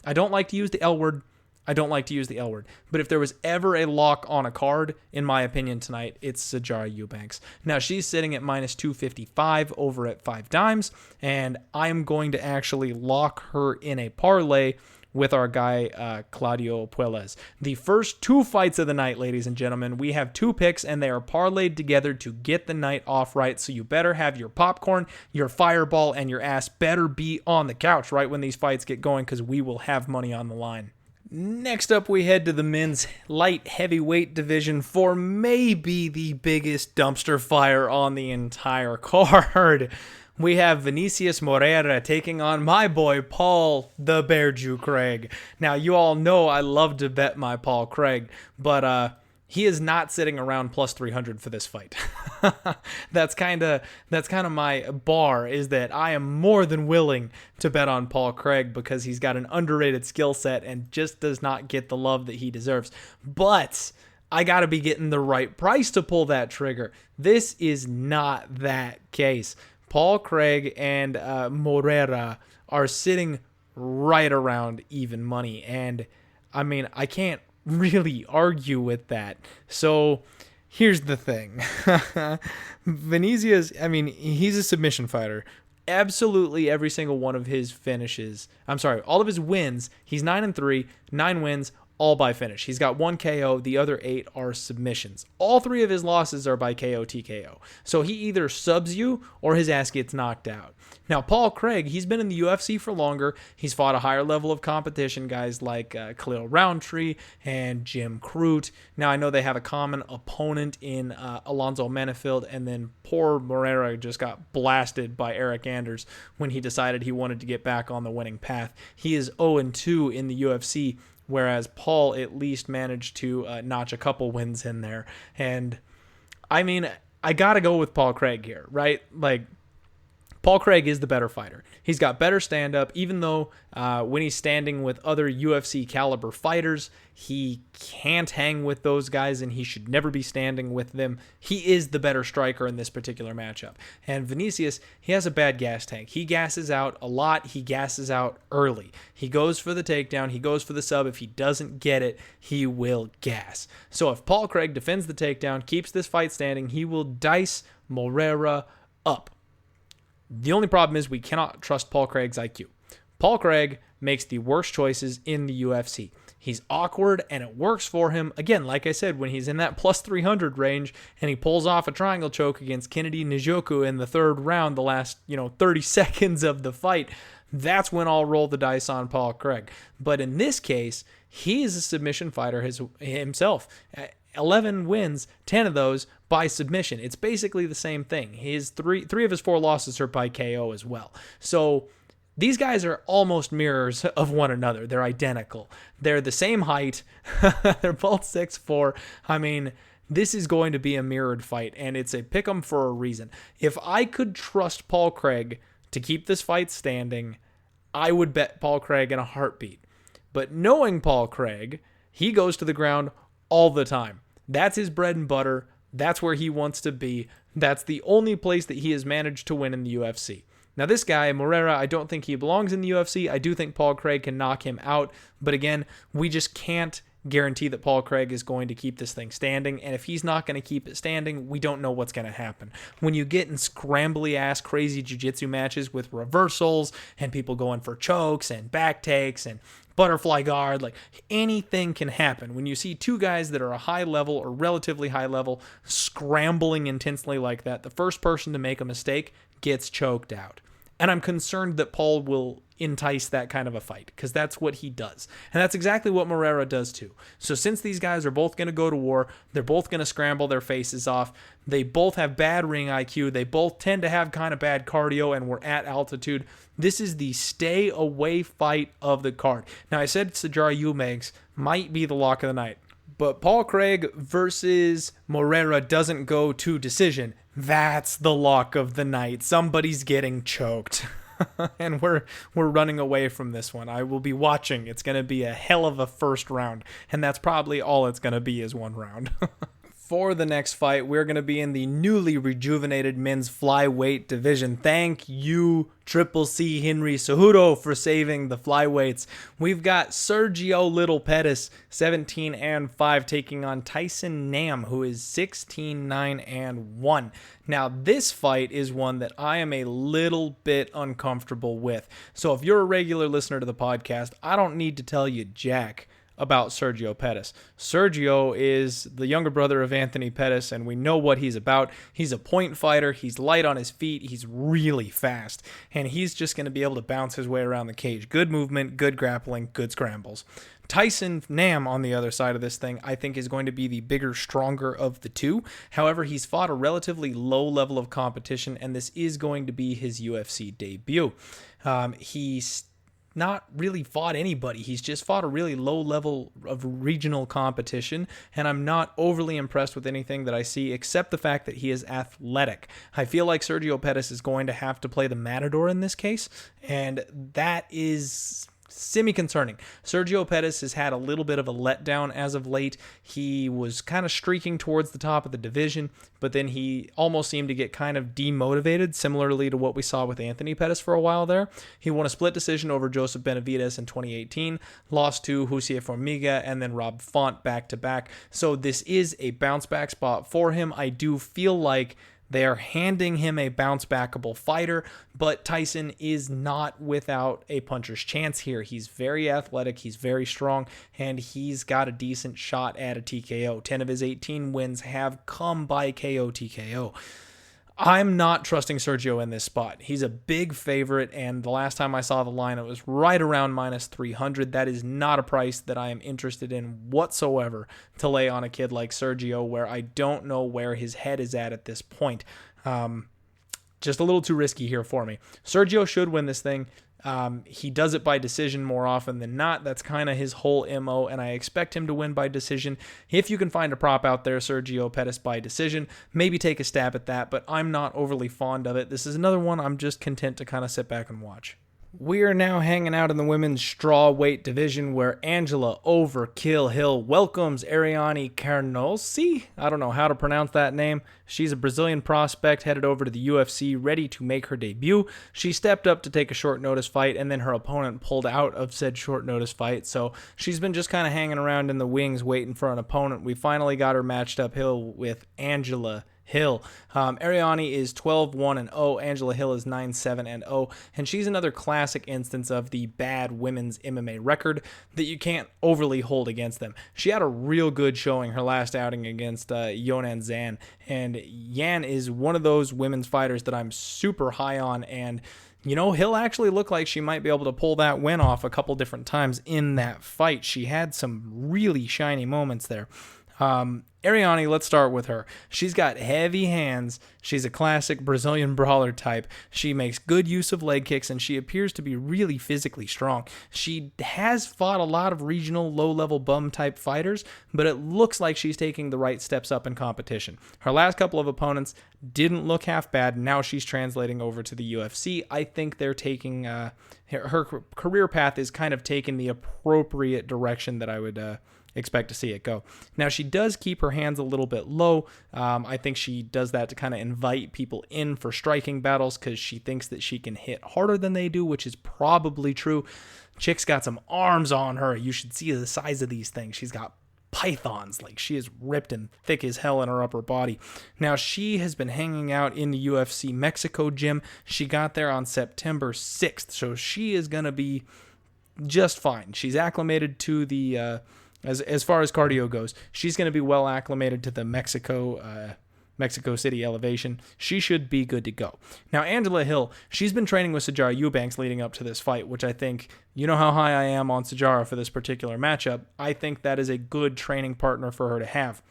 I don't like to use the L word, but if there was ever a lock on a card, in my opinion tonight, it's Sijara Eubanks. Now, she's sitting at minus 255 over at 5 dimes, and I'm going to actually lock her in a parlay with our guy, Claudio Puelles. The first 2 fights of the night, ladies and gentlemen, we have 2 picks, and they are parlayed together to get the night off right, so you better have your popcorn, your fireball, and your ass better be on the couch right when these fights get going, because we will have money on the line. Next up, we head to the men's light heavyweight division for maybe the biggest dumpster fire on the entire card. We have Vinicius Moreira taking on my boy Paul the Bear Jew Craig. Now, you all know I love to bet my Paul Craig, but he is not sitting around plus 300 for this fight. That's kind of my bar, is that I am more than willing to bet on Paul Craig because he's got an underrated skill set and just does not get the love that he deserves. But I got to be getting the right price to pull that trigger. This is not that case. Paul Craig and Moreira are sitting right around even money, and I mean, I can't really argue with that. So here's the thing. Vinicius, I mean, he's a submission fighter. Absolutely every single one of his all of his wins, he's 9-3, 9 wins, all by finish. He's got 1 KO, the other 8 are submissions. All 3 of his losses are by KO, TKO. So he either subs you or his ass gets knocked out. Now, Paul Craig, he's been in the UFC for longer. He's fought a higher level of competition, guys like Khalil Roundtree and Jim Crute. Now, I know they have a common opponent in Alonzo Manifield, and then poor Moreira just got blasted by Eric Anders when he decided he wanted to get back on the winning path. He is 0-2 in the UFC, whereas Paul at least managed to notch a couple wins in there. And, I mean, I got to go with Paul Craig here, right? Like, Paul Craig is the better fighter. He's got better stand-up, even though when he's standing with other UFC caliber fighters, he can't hang with those guys and he should never be standing with them. He is the better striker in this particular matchup. And Vinicius, he has a bad gas tank. He gasses out a lot. He gasses out early. He goes for the takedown. He goes for the sub. If he doesn't get it, he will gas. So if Paul Craig defends the takedown, keeps this fight standing, he will dice Moreira up. The only problem is we cannot trust Paul Craig's IQ. Paul Craig makes the worst choices in the UFC. He's awkward and it works for him. Again, like I said, when he's in that plus 300 range and he pulls off a triangle choke against Kennedy Njoku in the third round, the last 30 seconds of the fight, that's when I'll roll the dice on Paul Craig. But in this case, he is a submission fighter himself. 11 wins, 10 of those by submission. It's basically the same thing. His three of his 4 losses are by KO as well. So these guys are almost mirrors of one another. They're identical. They're the same height. They're both 6'4". I mean, this is going to be a mirrored fight, and it's a pick 'em for a reason. If I could trust Paul Craig to keep this fight standing, I would bet Paul Craig in a heartbeat. But knowing Paul Craig, he goes to the ground all the time. That's his bread and butter. That's where he wants to be. That's the only place that he has managed to win in the UFC. Now this guy, Moreira, I don't think he belongs in the UFC. I do think Paul Craig can knock him out. But again, we just can't guarantee that Paul Craig is going to keep this thing standing. And if he's not going to keep it standing, we don't know what's going to happen. When you get in scrambly-ass crazy jiu-jitsu matches with reversals and people going for chokes and back takes and butterfly guard, like anything can happen. When you see 2 guys that are a high level or relatively high level scrambling intensely like that, the first person to make a mistake gets choked out. And I'm concerned that Paul will entice that kind of a fight because that's what he does. And that's exactly what Moreira does too. So since these guys are both going to go to war, they're both going to scramble their faces off. They both have bad ring IQ. They both tend to have kind of bad cardio and we're at altitude. This is the stay away fight of the card. Now I said Sijara Eubanks might be the lock of the night, but Paul Craig versus Moreira doesn't go to decision. That's the lock of the night. Somebody's getting choked. And we're running away from this one. I will be watching. It's going to be a hell of a first round. And that's probably all it's going to be is one round. For the next fight, we're going to be in the newly rejuvenated men's flyweight division. Thank you, Triple C Henry Cejudo, for saving the flyweights. We've got Sergio Little Pettis, 17-5, taking on Tyson Nam, who is 16-9-1. Now, this fight is one that I am a little bit uncomfortable with. So if you're a regular listener to the podcast, I don't need to tell you jack about Sergio Pettis. Sergio is the younger brother of Anthony Pettis, and we know what he's about. He's a point fighter. He's light on his feet. He's really fast, and he's just going to be able to bounce his way around the cage. Good movement, good grappling, good scrambles. Tyson Nam, on the other side of this thing, I think is going to be the bigger, stronger of the two. However, he's fought a relatively low level of competition, and this is going to be his UFC debut. He's not really fought anybody. He's just fought a really low level of regional competition, and I'm not overly impressed with anything that I see except the fact that he is athletic. I feel like Sergio Pettis is going to have to play the matador in this case, and that is semi-concerning. Sergio Pettis has had a little bit of a letdown as of late. He was kind of streaking towards the top of the division, but then he almost seemed to get kind of demotivated, similarly to what we saw with Anthony Pettis for a while there. He won a split decision over Joseph Benavidez in 2018, lost to José Formiga, and then Rob Font back-to-back. So this is a bounce-back spot for him. I do feel like they are handing him a bounce-backable fighter, but Tyson is not without a puncher's chance here. He's very athletic, he's very strong, and he's got a decent shot at a TKO. 10 of his 18 wins have come by KO TKO. I'm not trusting Sergio in this spot. He's a big favorite, and the last time I saw the line, it was right around minus 300. That is not a price that I am interested in whatsoever to lay on a kid like Sergio, where I don't know where his head is at this point. Just a little too risky here for me. Sergio should win this thing. He does it by decision more often than not. That's kind of his whole MO, and I expect him to win by decision. If you can find a prop out there, Sergio Pettis by decision, maybe take a stab at that, but I'm not overly fond of it. This is another one I'm just content to kind of sit back and watch. We are now hanging out in the women's straw weight division where Angela Overkill Hill welcomes Ariane Carnelossi. I don't know how to pronounce that name. She's a Brazilian prospect headed over to the UFC, ready to make her debut. She stepped up to take a short notice fight, and then her opponent pulled out of said short notice fight. So she's been just kind of hanging around in the wings waiting for an opponent. We finally got her matched uphill with Angela Hill. Ariane is 12-1-0. Angela Hill is 9-7-0. And she's another classic instance of the bad women's MMA record that you can't overly hold against them. She had a real good showing her last outing against Yonan Zan. And Yan is one of those women's fighters that I'm super high on. And Hill actually looked like she might be able to pull that win off a couple different times in that fight. She had some really shiny moments there. Ariane, let's start with her. She's got heavy hands. She's a classic Brazilian brawler type. She makes good use of leg kicks, and she appears to be really physically strong. She has fought a lot of regional low-level bum type fighters, but it looks like she's taking the right steps up in competition. Her last couple of opponents didn't look half bad. Now she's translating over to the UFC. I think they're taking her career path is kind of taking the appropriate direction that I would expect to see it go. Now, she does keep her hands a little bit low. I think she does that to kind of invite people in for striking battles because she thinks that she can hit harder than they do, which is probably true. Chick's got some arms on her. You should see the size of these things. She's got pythons. Like, she is ripped and thick as hell in her upper body. Now, she has been hanging out in the UFC Mexico gym. She got there on September 6th, so she is going to be just fine. She's acclimated to the as far as cardio goes, she's going to be well acclimated to the Mexico City elevation. She should be good to go. Now, Angela Hill, she's been training with Sijara Eubanks leading up to this fight, which I think, you know how high I am on Sijara for this particular matchup. I think that is a good training partner for her to have.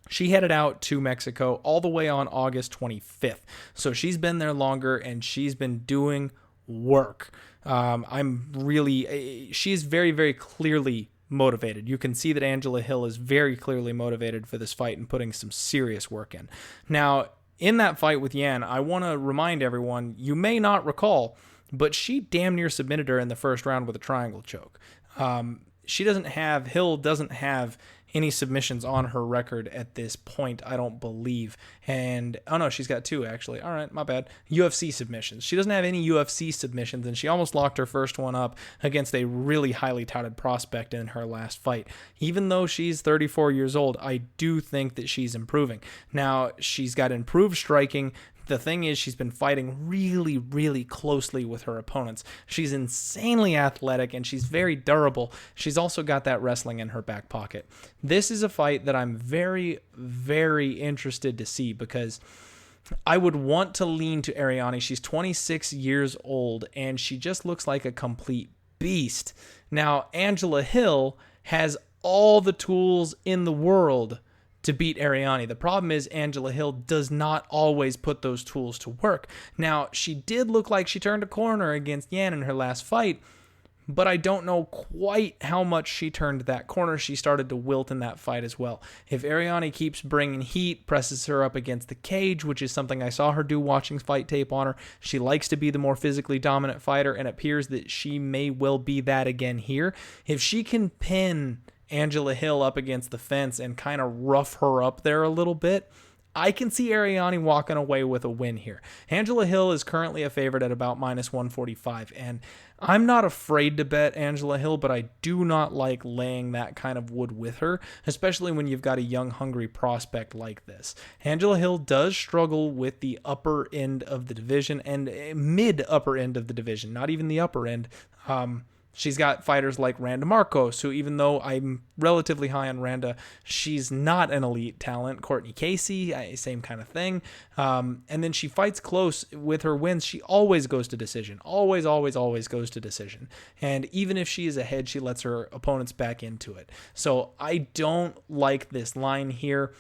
She headed out to Mexico all the way on August 25th. So she's been there longer, and she's been doing work. She's very, very clearly motivated. You can see that Angela Hill is very clearly motivated for this fight and putting some serious work in. Now, in that fight with Yan, I want to remind everyone, you may not recall, but she damn near submitted her in the first round with a triangle choke. Hill doesn't have any submissions on her record at this point, I don't believe. And, oh no, she's got 2 actually. All right, my bad. UFC submissions. She doesn't have any UFC submissions, and she almost locked her first one up against a really highly touted prospect in her last fight. Even though she's 34 years old, I do think that she's improving. Now, she's got improved striking. The thing is, she's been fighting really, really closely with her opponents. She's insanely athletic, and she's very durable. She's also got that wrestling in her back pocket. This is a fight that I'm very, very interested to see because I would want to lean to Ariane. She's 26 years old, and she just looks like a complete beast. Now, Angela Hill has all the tools in the world to beat Ariane. The problem is Angela Hill does not always put those tools to work. Now, she did look like she turned a corner against Yan in her last fight, but I don't know quite how much she turned that corner. She started to wilt in that fight as well. If Ariane keeps bringing heat, presses her up against the cage, which is something I saw her do watching fight tape on her, she likes to be the more physically dominant fighter, and it appears that she may well be that again here. If she can pin Angela Hill up against the fence and kind of rough her up there a little bit, I can see Ariane walking away with a win here. Angela Hill is currently a favorite at about -145, and I'm not afraid to bet Angela Hill, but I do not like laying that kind of wood with her, especially when you've got a young, hungry prospect like this. Angela Hill does struggle with the upper end of the division and mid-upper end of the division, not even the upper end. She's got fighters like Randa Marcos, who, even though I'm relatively high on Randa, she's not an elite talent. Courtney Casey, same kind of thing. And then she fights close with her wins. She always goes to decision. Always, always, always goes to decision. And even if she is ahead, she lets her opponents back into it. So I don't like this line here.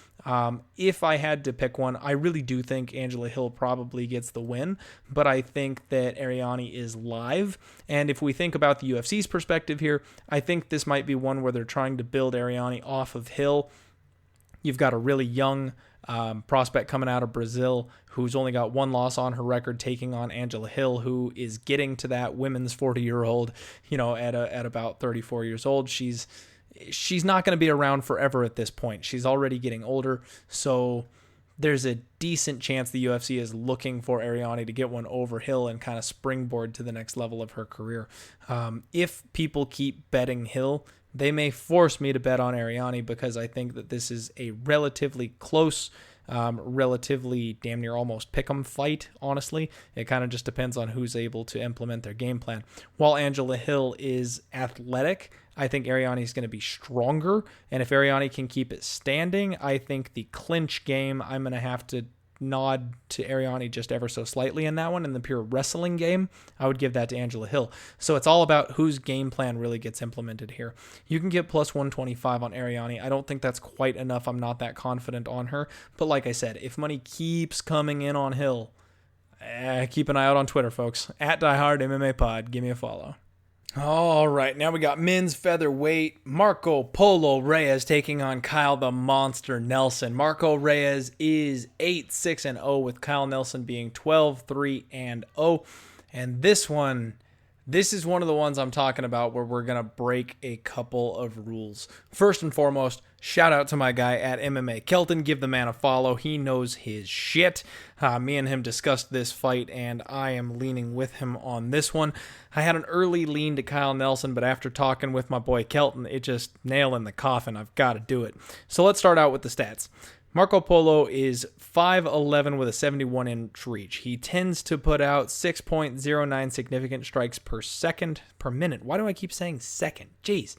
If I had to pick one, I really do think Angela Hill probably gets the win, but I think that Ariane is live. And if we think about the UFC's perspective here, I think this might be one where they're trying to build Ariane off of Hill. You've got a really young prospect coming out of Brazil who's only got one loss on her record, taking on Angela Hill, who is getting to that women's 40-year-old, at about 34 years old. She's not going to be around forever at this point. She's already getting older, so there's a decent chance the UFC is looking for Ariane to get one over Hill and kind of springboard to the next level of her career. If people keep betting Hill, they may force me to bet on Ariane, because I think that this is a relatively close, relatively damn near almost pick'em fight, honestly. It kind of just depends on who's able to implement their game plan. While Angela Hill is athletic, I think Ariane is going to be stronger, and if Ariane can keep it standing, I think the clinch game, I'm going to have to nod to Ariane just ever so slightly in that one. In the pure wrestling game, I would give that to Angela Hill. So it's all about whose game plan really gets implemented here. You can get plus 125 on Ariane. I don't think that's quite enough. I'm not that confident on her. But like I said, if money keeps coming in on Hill, keep an eye out on Twitter, folks. At Die MMA Pod. Give me a follow. All right, now we got men's featherweight. Marco Polo Reyes taking on Kyle the Monster Nelson. Marco Reyes is 8-6-0, with Kyle Nelson being 12-3-0. And this is one of the ones I'm talking about where we're going to break a couple of rules. First and foremost, shout out to my guy at MMA Kelton. Give the man a follow. He knows his shit. Me and him discussed this fight, and I am leaning with him on this one. I had an early lean to Kyle Nelson, but after talking with my boy Kelton, it just nail in the coffin. I've got to do it. So let's start out with the stats. Marco Polo is 5'11 with a 71-inch reach. He tends to put out 6.09 significant strikes per minute. Why do I keep saying second? Jeez.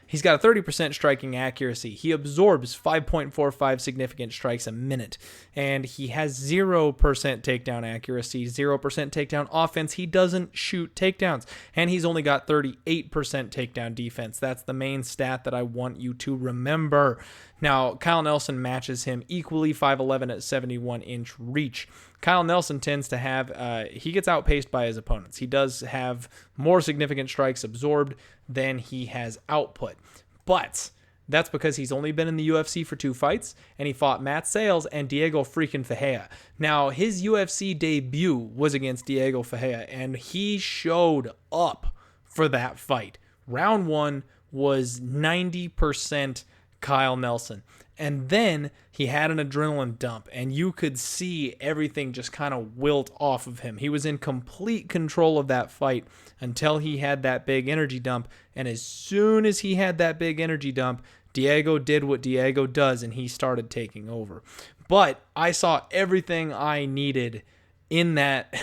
He's got a 30% striking accuracy. He absorbs 5.45 significant strikes a minute. And he has 0% takedown accuracy, 0% takedown offense. He doesn't shoot takedowns. And he's only got 38% takedown defense. That's the main stat that I want you to remember. Now, Kyle Nelson matches him equally, 5'11 at 71-inch reach. Kyle Nelson tends to have, he gets outpaced by his opponents. He does have more significant strikes absorbed than he has output. But that's because he's only been in the UFC for 2 fights, and he fought Matt Sales and Diego freaking Ferreira. Now, his UFC debut was against Diego Ferreira, and he showed up for that fight. Round 1 was 90% Kyle Nelson. And then he had an adrenaline dump, and you could see everything just kind of wilt off of him. He was in complete control of that fight until he had that big energy dump. And as soon as he had that big energy dump, Diego did what Diego does, and he started taking over. But I saw everything I needed in that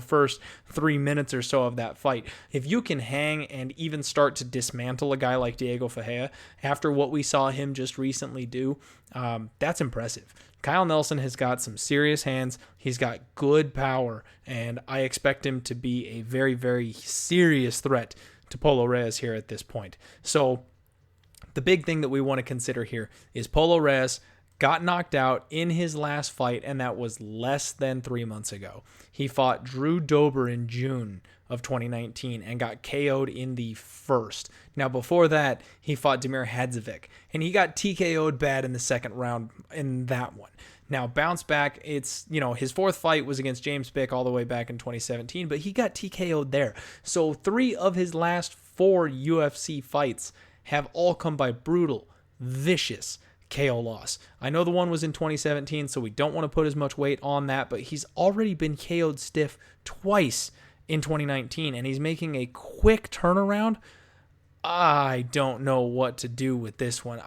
first 3 minutes or so of that fight. If you can hang and even start to dismantle a guy like Diego Ferreira after what we saw him just recently do, that's impressive. Kyle Nelson has got some serious hands. He's got good power, and I expect him to be a very, very serious threat to Polo Reyes here at this point. So the big thing that we want to consider here is Polo Reyes got knocked out in his last fight, and that was less than 3 months ago. He fought Drew Dober in June of 2019 and got KO'd in the first. Now, before that, he fought Damir Hadzovic, and he got TKO'd bad in the second round in that one. Now, bounce back, it's, his 4th fight was against James Bick all the way back in 2017, but he got TKO'd there. So 3 of his last 4 UFC fights have all come by brutal, vicious KO loss. I know the one was in 2017, so we don't want to put as much weight on that, but he's already been KO'd stiff twice in 2019, and he's making a quick turnaround. I don't know what to do with this one.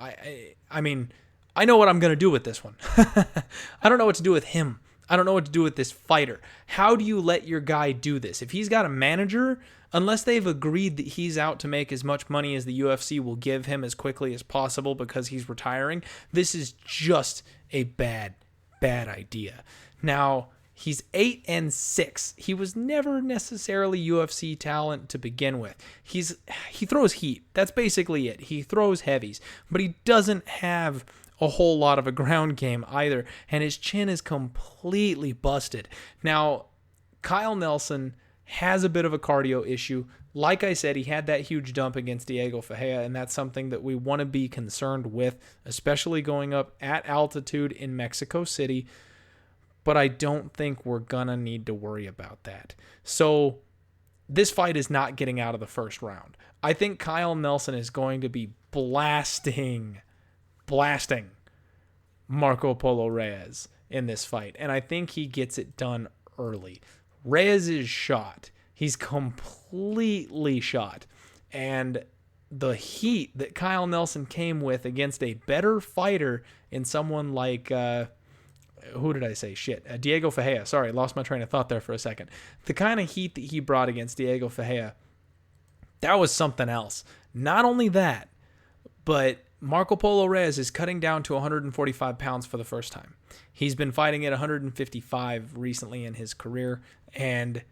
I mean, I know what I'm going to do with this one. I don't know what to do with him. I don't know what to do with this fighter. How do you let your guy do this? If he's got a manager, unless they've agreed that he's out to make as much money as the UFC will give him as quickly as possible because he's retiring, this is just a bad idea. Now, he's 8-6. He was never necessarily UFC talent to begin with. He throws heat. That's basically it. He throws heavies, but he doesn't have a whole lot of a ground game either, and his chin is completely busted. Now, Kyle Nelson has a bit of a cardio issue. Like I said, he had that huge dump against Diego Ferreira, and that's something that we want to be concerned with, especially going up at altitude in Mexico City. But I don't think we're going to need to worry about that. So this fight is not getting out of the first round. I think Kyle Nelson is going to be blasting Marco Polo Reyes in this fight. And I think he gets it done early. Reyes is shot. He's completely shot. And the heat that Kyle Nelson came with against a better fighter in someone like... who did I say? Diego Ferreira. Sorry, lost my train of thought there for a second. The kind of heat that he brought against Diego Ferreira, that was something else. Not only that, but Marco Polo Reyes is cutting down to 145 pounds for the first time. He's been fighting at 155 recently in his career, and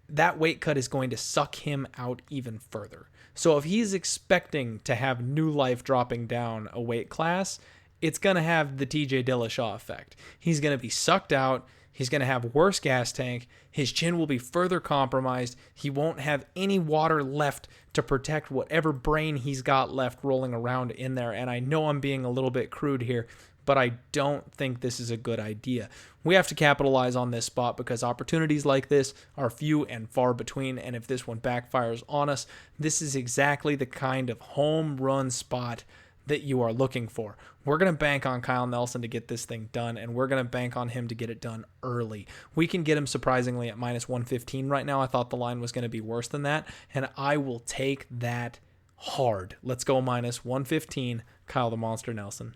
that weight cut is going to suck him out even further. So if he's expecting to have new life dropping down a weight class, it's going to have the TJ Dillashaw effect. He's going to be sucked out. He's going to have worse gas tank. His chin will be further compromised. He won't have any water left to protect whatever brain he's got left rolling around in there. And I know I'm being a little bit crude here, but I don't think this is a good idea. We have to capitalize on this spot because opportunities like this are few and far between. And if this one backfires on us, this is exactly the kind of home run spot that you are looking for. We're going to bank on Kyle Nelson to get this thing done, and we're going to bank on him to get it done early. We can get him surprisingly at minus 115 right now. I thought the line was going to be worse than that, and I will take that hard. Let's go minus 115, Kyle the Monster Nelson.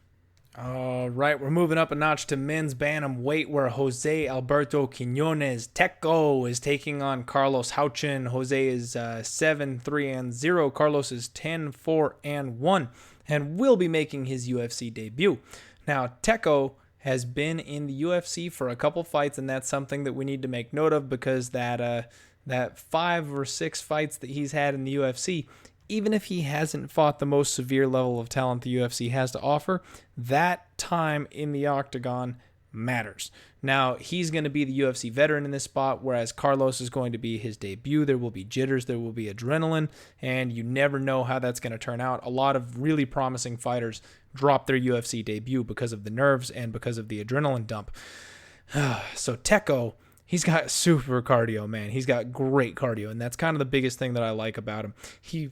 All right, we're moving up a notch to men's bantamweight where José Alberto Quiñónez Teco is taking on Carlos Huachin. José is 7-3-0. Carlos is 10-4-1. And will be making his UFC debut. Now, Teco has been in the UFC for a couple fights, and that's something that we need to make note of because that 5 or 6 fights that he's had in the UFC, even if he hasn't fought the most severe level of talent the UFC has to offer, that time in the octagon matters. Now, he's going to be the UFC veteran in this spot, whereas Carlos is going to be his debut. There will be jitters, there will be adrenaline, and you never know how that's going to turn out. A lot of really promising fighters drop their UFC debut because of the nerves and because of the adrenaline dump. So Teco, he's got super cardio, man. He's got great cardio, and that's kind of the biggest thing that I like about him. He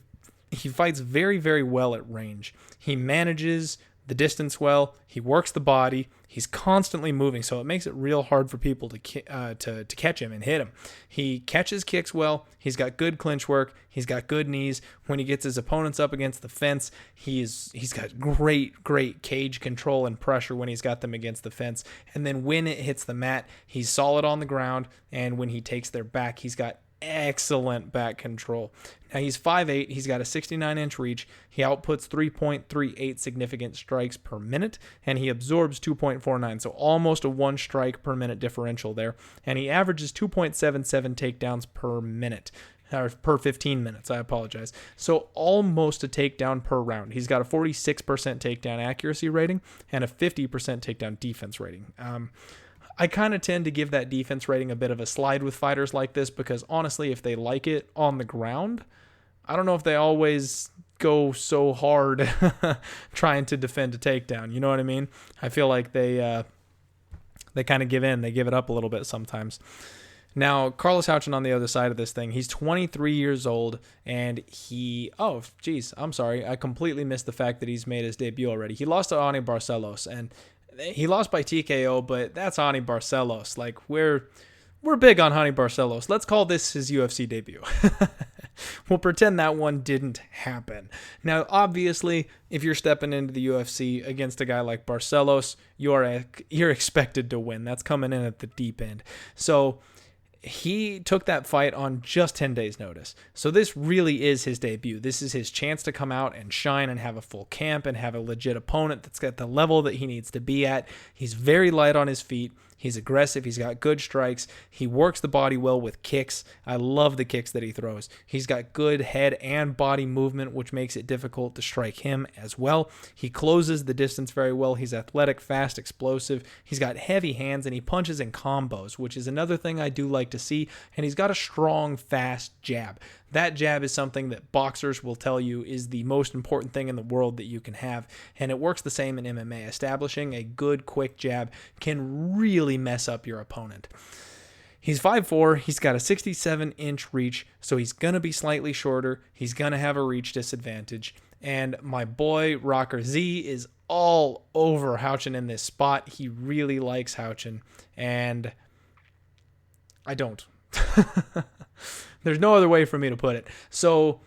fights very, very well at range. He manages the distance well. He works the body. He's constantly moving, so it makes it real hard for people to catch him and hit him. He catches kicks well. He's got good clinch work. He's got good knees. When he gets his opponents up against the fence, he's got great cage control and pressure when he's got them against the fence. And then when it hits the mat, he's solid on the ground. And when he takes their back, he's got excellent back control. Now he's 5'8", he's got a 69-inch reach, he outputs 3.38 significant strikes per minute, and he absorbs 2.49, so almost a 1 strike per minute differential there, and he averages 2.77 takedowns per minute, or per 15 minutes, I apologize. So almost a takedown per round. He's got a 46% takedown accuracy rating and a 50% takedown defense rating. I kind of tend to give that defense rating a bit of a slide with fighters like this because honestly, if they like it on the ground, I don't know if they always go so hard trying to defend a takedown. You know what I mean? I feel like they kind of give in. They give it up a little bit sometimes. Now, Carlos Huachin on the other side of this thing, he's 23 years old, and I'm sorry. I completely missed the fact that he's made his debut already. He lost to Ani Barcelos, and he lost by TKO, but that's Ani Barcelos. Like, we're big on Ani Barcelos. Let's call this his UFC debut. We'll pretend that one didn't happen. Now, obviously, if you're stepping into the UFC against a guy like Barcelos, you're expected to win. That's coming in at the deep end. So he took that fight on just 10 days notice. So this really is his debut. This is his chance to come out and shine and have a full camp and have a legit opponent that's got the level that he needs to be at. He's very light on his feet. He's aggressive. He's got good strikes. He works the body well with kicks. I love the kicks that he throws. He's got good head and body movement, which makes it difficult to strike him as well. He closes the distance very well. He's athletic, fast, explosive. He's got heavy hands, and he punches in combos, which is another thing I do like to see. And he's got a strong, fast jab. That jab is something that boxers will tell you is the most important thing in the world that you can have, and it works the same in MMA. Establishing a good, quick jab can really mess up your opponent. He's 5'4", he's got a 67-inch reach, so he's going to be slightly shorter. He's going to have a reach disadvantage, and my boy Rocker Z is all over Huachin in this spot. He really likes Huachin, and I don't. There's no other way for me to put it. So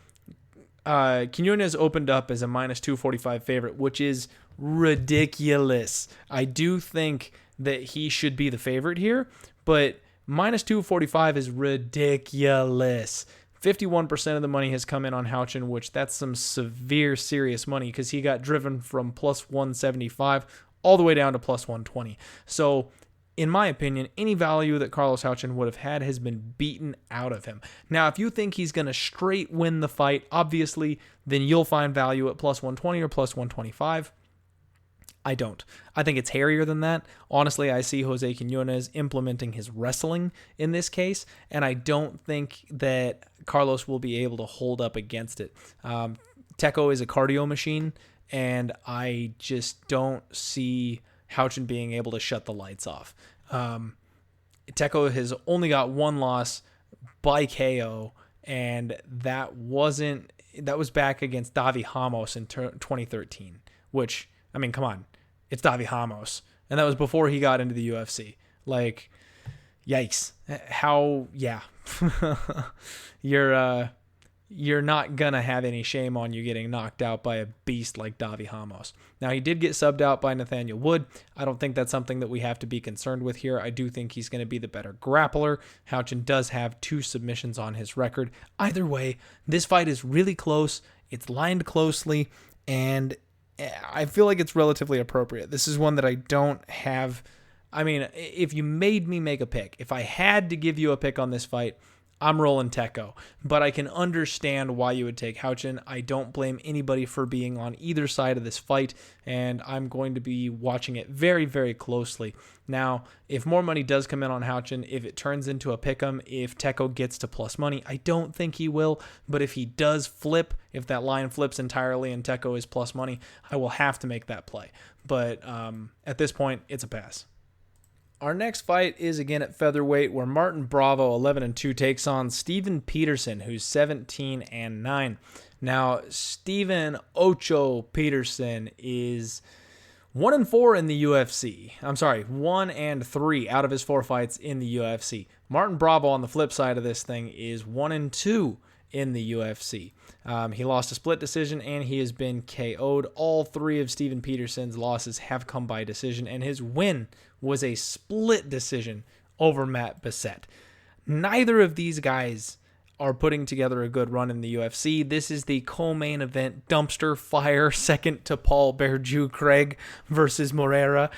Quiñónez opened up as a minus 245 favorite, which is ridiculous. I do think that he should be the favorite here, but minus 245 is ridiculous. 51% of the money has come in on Huachin, which that's some severe, serious money because he got driven from plus 175 all the way down to plus 120. So in my opinion, any value that Carlos Huachin would have had has been beaten out of him. Now, if you think he's going to straight win the fight, obviously, then you'll find value at plus 120 or plus 125. I don't. I think it's hairier than that. Honestly, I see José Quiñónez implementing his wrestling in this case, and I don't think that Carlos will be able to hold up against it. Teco is a cardio machine, and I just don't see Huachin being able to shut the lights off. Teco has only got one loss by KO, and that was back against Davi Ramos in 2013, which, I mean, come on, it's Davi Ramos, and that was before he got into the UFC. Like, yikes. How, yeah. You're not going to have any shame on you getting knocked out by a beast like Davi Ramos. Now, he did get subbed out by Nathaniel Wood. I don't think that's something that we have to be concerned with here. I do think he's going to be the better grappler. Huachin does have 2 submissions on his record. Either way, this fight is really close. It's lined closely, and I feel like it's relatively appropriate. This is one that I don't have. I mean, if you made me make a pick, if I had to give you a pick on this fight, I'm rolling Teco, but I can understand why you would take Huachin. I don't blame anybody for being on either side of this fight, and I'm going to be watching it very, very closely. Now, if more money does come in on Huachin, if it turns into a pick'em, if Teco gets to plus money, I don't think he will, but if he does flip, if that line flips entirely and Teco is plus money, I will have to make that play. But at this point, it's a pass. Our next fight is again at featherweight, where Martin Bravo, 11-2, takes on Steven Peterson, who's 17-9. Now, Steven Ocho Peterson is 1-4 in the UFC. I'm sorry, 1-3 out of his 4 fights in the UFC. Martin Bravo, on the flip side of this thing, is 1-2 in the UFC. He lost a split decision, and he has been KO'd. All 3 of Steven Peterson's losses have come by decision, and his win was a split decision over Matt Bessette. Neither of these guys are putting together a good run in the UFC. This is the co-main event dumpster fire, second to Paul Bearju Craig versus Moreira.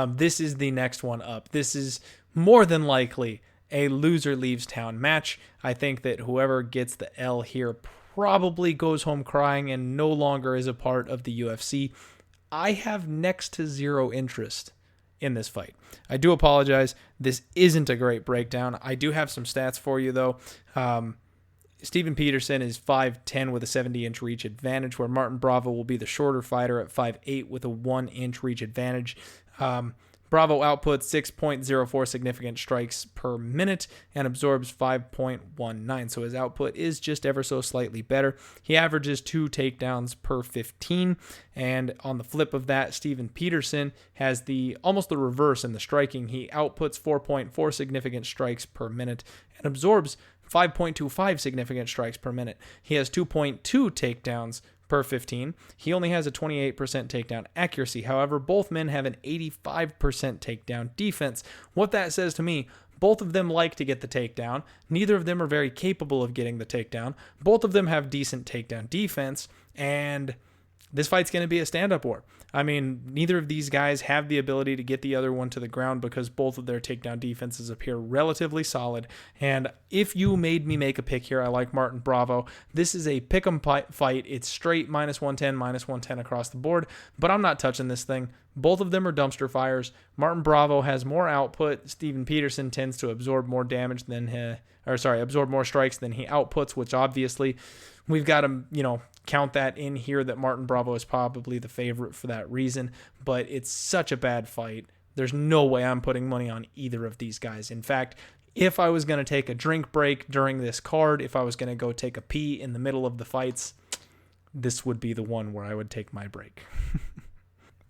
This is the next one up. This is more than likely a loser leaves town match. I think that whoever gets the L here probably goes home crying and no longer is a part of the UFC. I have next to zero interest in this fight. I do apologize. This isn't a great breakdown. I do have some stats for you, though. Steven Peterson is 5'10 with a 70-inch reach advantage, where Martin Bravo will be the shorter fighter at 5'8 with a 1-inch reach advantage. Bravo outputs 6.04 significant strikes per minute and absorbs 5.19, so his output is just ever so slightly better. He averages 2 takedowns per 15, and on the flip of that, Steven Peterson has almost the reverse in the striking. He outputs 4.4 significant strikes per minute and absorbs 5.25 significant strikes per minute. He has 2.2 takedowns per 15. He only has a 28% takedown accuracy. However, both men have an 85% takedown defense. What that says to me, Both of them like to get the takedown. Neither of them are very capable of getting the takedown. Both of them have decent takedown defense, and this fight's going to be a stand-up war. I mean, neither of these guys have the ability to get the other one to the ground because both of their takedown defenses appear relatively solid. And if you made me make a pick here, I like Martin Bravo. This is a pick-em fight. It's straight -110, -110 across the board, but I'm not touching this thing. Both of them are dumpster fires. Martin Bravo has more output. Steven Peterson tends to absorb more damage than absorb more strikes than he outputs, which obviously we've got to, count that in here, that Martin Bravo is probably the favorite for that reason, but it's such a bad fight. There's no way I'm putting money on either of these guys. In fact, if I was going to take a drink break during this card, if I was going to go take a pee in the middle of the fights, this would be the one where I would take my break.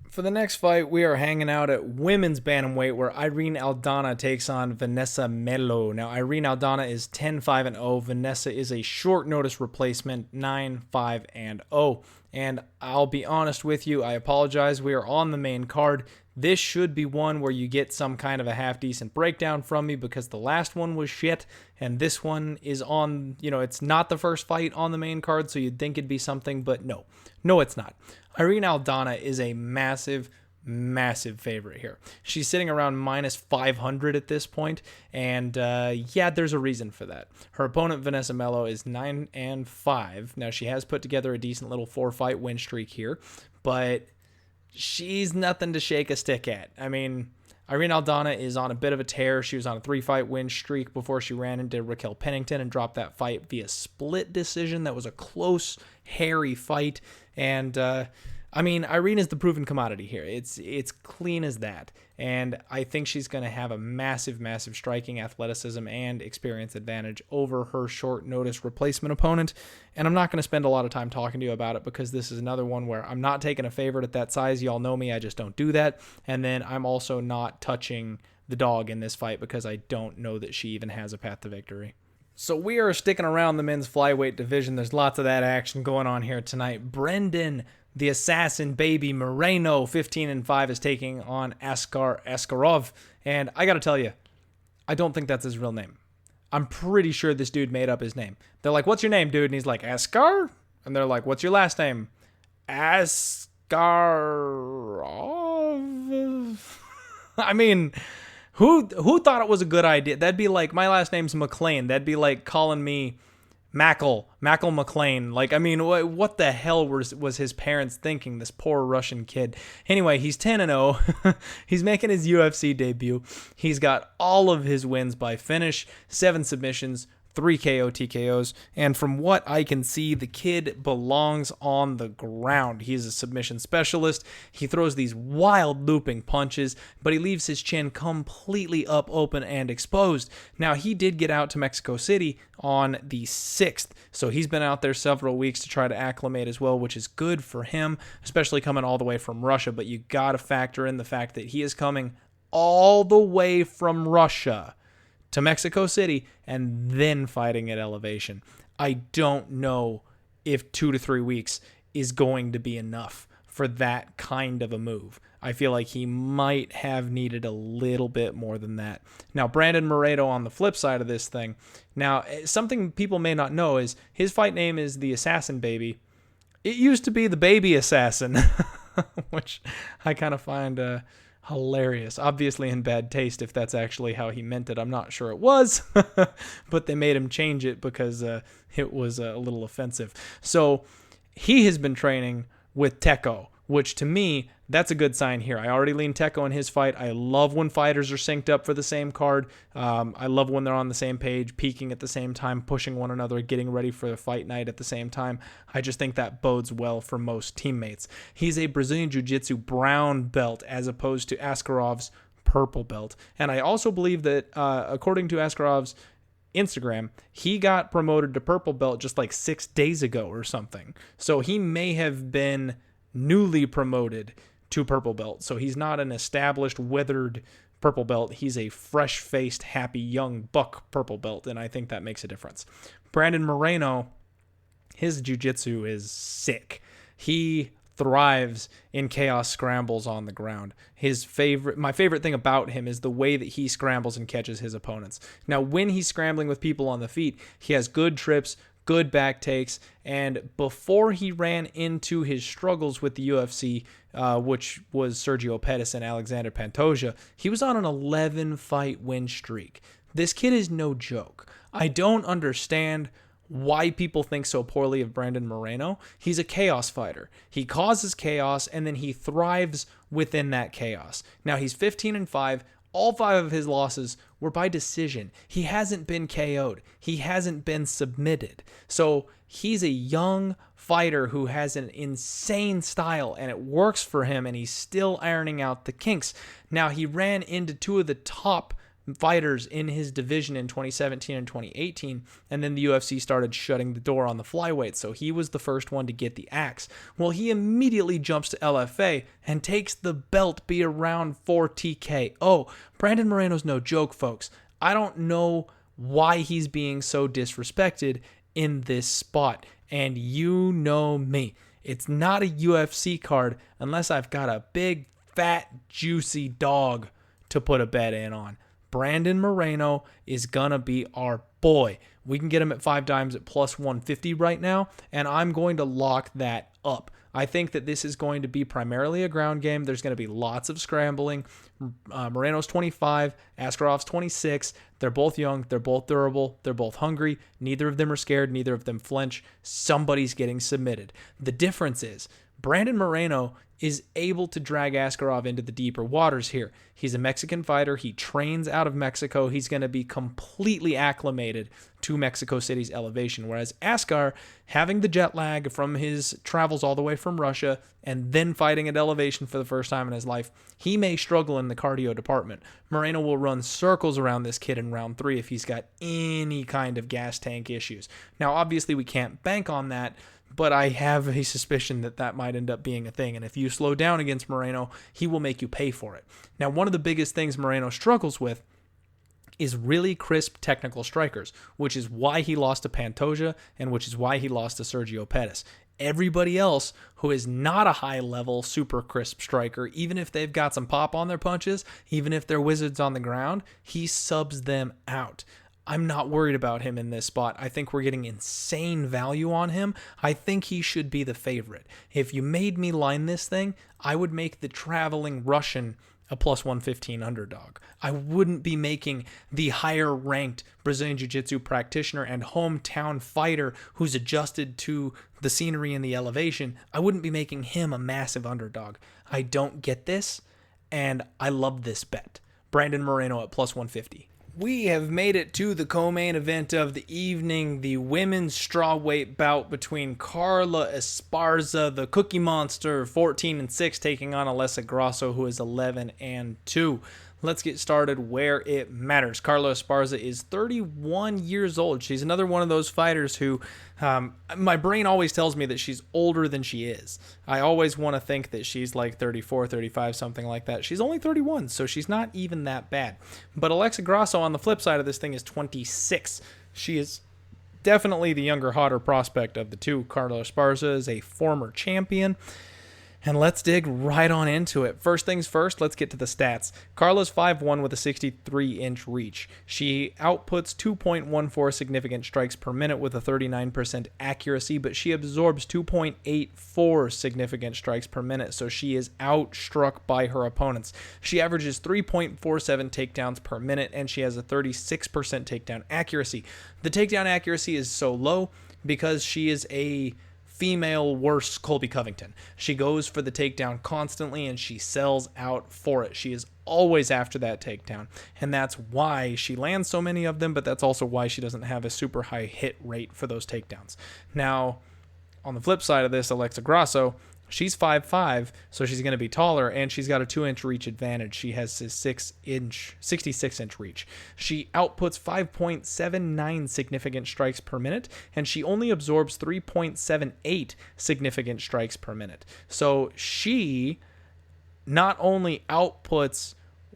For the next fight, we are hanging out at women's bantamweight, where Irene Aldana takes on Vanessa Melo. Now, Irene Aldana is 10-5-0. Vanessa is a short notice replacement, 9-5-0. And I'll be honest with you, I apologize. We are on the main card. This should be one where you get some kind of a half-decent breakdown from me, because the last one was shit, and this one is on, it's not the first fight on the main card, so you'd think it'd be something, but no. No, it's not. Irene Aldana is a massive, massive favorite here. She's sitting around -500 at this point, and there's a reason for that. Her opponent, Vanessa Melo, is 9-5. Now, she has put together a decent little 4-fight win streak here, but she's nothing to shake a stick at. I mean, Irene Aldana is on a bit of a tear. She was on a 3-fight win streak before she ran into Raquel Pennington and dropped that fight via split decision. That was a close, hairy fight. And, Irene is the proven commodity here. It's clean as that. And I think she's going to have a massive, massive striking athleticism and experience advantage over her short notice replacement opponent. And I'm not going to spend a lot of time talking to you about it, because this is another one where I'm not taking a favorite at that size. Y'all know me. I just don't do that. And then I'm also not touching the dog in this fight, because I don't know that she even has a path to victory. So we are sticking around the men's flyweight division. There's lots of that action going on here tonight. Brendan, the assassin baby Moreno, 15-5, is taking on Askarov. And I got to tell you, I don't think that's his real name. I'm pretty sure this dude made up his name. They're like, "What's your name, dude?" And he's like, "Askar?" And they're like, "What's your last name?" Askarov. I mean, who thought it was a good idea? That'd be like, my last name's McLean. That'd be like calling me Mackle McLean. What the hell was his parents thinking, this poor Russian kid? Anyway, he's 10-0. He's making his UFC debut. He's got all of his wins by finish, 7 submissions, 3 KO TKOs, and from what I can see, the kid belongs on the ground. He's a submission specialist. He throws these wild looping punches, but he leaves his chin completely up, open, and exposed. Now, he did get out to Mexico City on the 6th, so he's been out there several weeks to try to acclimate as well, which is good for him, especially coming all the way from Russia, but you gotta factor in the fact that he is coming all the way from Russia to Mexico City and then fighting at elevation. I don't know if 2 to 3 weeks is going to be enough for that kind of a move. I feel like he might have needed a little bit more than that. Now, Brandon Moreno on the flip side of this thing. Now, something people may not know is his fight name is the Assassin Baby. It used to be the Baby Assassin, which I kind of find hilarious. Obviously in bad taste if that's actually how he meant it. I'm not sure it was, but they made him change it because it was a little offensive. So he has been training with Teco, which to me, that's a good sign here. I already lean Teco in his fight. I love when fighters are synced up for the same card. I love when they're on the same page, peaking at the same time, pushing one another, getting ready for the fight night at the same time. I just think that bodes well for most teammates. He's a Brazilian Jiu-Jitsu brown belt as opposed to Askarov's purple belt. And I also believe that, according to Askarov's Instagram, he got promoted to purple belt just like 6 days ago or something. So he may have been newly promoted to purple belt. So he's not an established, weathered purple belt. He's a fresh-faced, happy, young buck purple belt, and I think that makes a difference. Brandon Moreno, his jiu-jitsu is sick. He thrives in chaos scrambles on the ground. My favorite thing about him is the way that he scrambles and catches his opponents. Now, when he's scrambling with people on the feet, he has good trips, good back takes, and before he ran into his struggles with the UFC, which was Sergio Pettis and Alexander Pantoja, he was on an 11-fight win streak. This kid is no joke. I don't understand why people think so poorly of Brandon Moreno. He's a chaos fighter. He causes chaos, and then he thrives within that chaos. Now, he's 15-5. All 5 of his losses were by decision. He hasn't been KO'd. He hasn't been submitted. So he's a young fighter who has an insane style, and it works for him, and he's still ironing out the kinks. Now, he ran into 2 of the top fighters in his division in 2017 and 2018, and then the UFC started shutting the door on the flyweight, so he was the first one to get the axe. Well, he immediately jumps to LFA and takes the belt via round 4 TKO. Brandon Moreno's no joke, folks. I don't know why he's being so disrespected in this spot, and you know me. It's not a UFC card unless I've got a big, fat, juicy dog to put a bet in on. Brandon Moreno is going to be our boy. We can get him at 5 times at plus 150 right now, and I'm going to lock that up. I think that this is going to be primarily a ground game. There's going to be lots of scrambling. Moreno's 25, Askarov's 26. They're both young. They're both durable. They're both hungry. Neither of them are scared. Neither of them flinch. Somebody's getting submitted. The difference is Brandon Moreno is able to drag Askarov into the deeper waters here. He's a Mexican fighter. He trains out of Mexico. He's going to be completely acclimated to Mexico City's elevation, whereas Askar, having the jet lag from his travels all the way from Russia and then fighting at elevation for the first time in his life, he may struggle in the cardio department. Moreno will run circles around this kid in round 3 if he's got any kind of gas tank issues. Now, obviously, we can't bank on that, but I have a suspicion that that might end up being a thing. And if you slow down against Moreno, he will make you pay for it. Now, one of the biggest things Moreno struggles with is really crisp technical strikers, which is why he lost to Pantoja and which is why he lost to Sergio Pettis. Everybody else who is not a high-level, super crisp striker, even if they've got some pop on their punches, even if they're wizards on the ground, he subs them out. I'm not worried about him in this spot. I think we're getting insane value on him. I think he should be the favorite. If you made me line this thing, I would make the traveling Russian a plus 115 underdog. I wouldn't be making the higher ranked Brazilian Jiu-Jitsu practitioner and hometown fighter who's adjusted to the scenery and the elevation. I wouldn't be making him a massive underdog. I don't get this, and I love this bet. Brandon Moreno at plus 150. We have made it to the co-main event of the evening, the women's strawweight bout between Carla Esparza, the Cookie Monster, 14-6, taking on Alessa Grasso, who is 11-2. Let's get started where it matters. Carla Esparza is 31 years old. She's another one of those fighters who, my brain always tells me that she's older than she is. I always want to think that she's like 34, 35, something like that. She's only 31, so she's not even that bad. But Alessa Grasso, on the flip side of this thing, is 26. She is definitely the younger, hotter prospect of the two. Carla Esparza is a former champion. And let's dig right on into it. First things first, let's get to the stats. Carla's 5'1" with a 63-inch reach. She outputs 2.14 significant strikes per minute with a 39% accuracy, but she absorbs 2.84 significant strikes per minute, so she is outstruck by her opponents. She averages 3.47 takedowns per minute, and she has a 36% takedown accuracy. The takedown accuracy is so low because she is a female worse Colby Covington. She goes for the takedown constantly and she sells out for it. She is always after that takedown, and that's why she lands so many of them, but that's also why she doesn't have a super high hit rate for those takedowns. Now, on the flip side of this, Alessa Grasso, she's 5'5", so she's going to be taller, and she's got a 2-inch reach advantage. She has a 66-inch reach. She outputs 5.79 significant strikes per minute, and she only absorbs 3.78 significant strikes per minute. So she not only outputs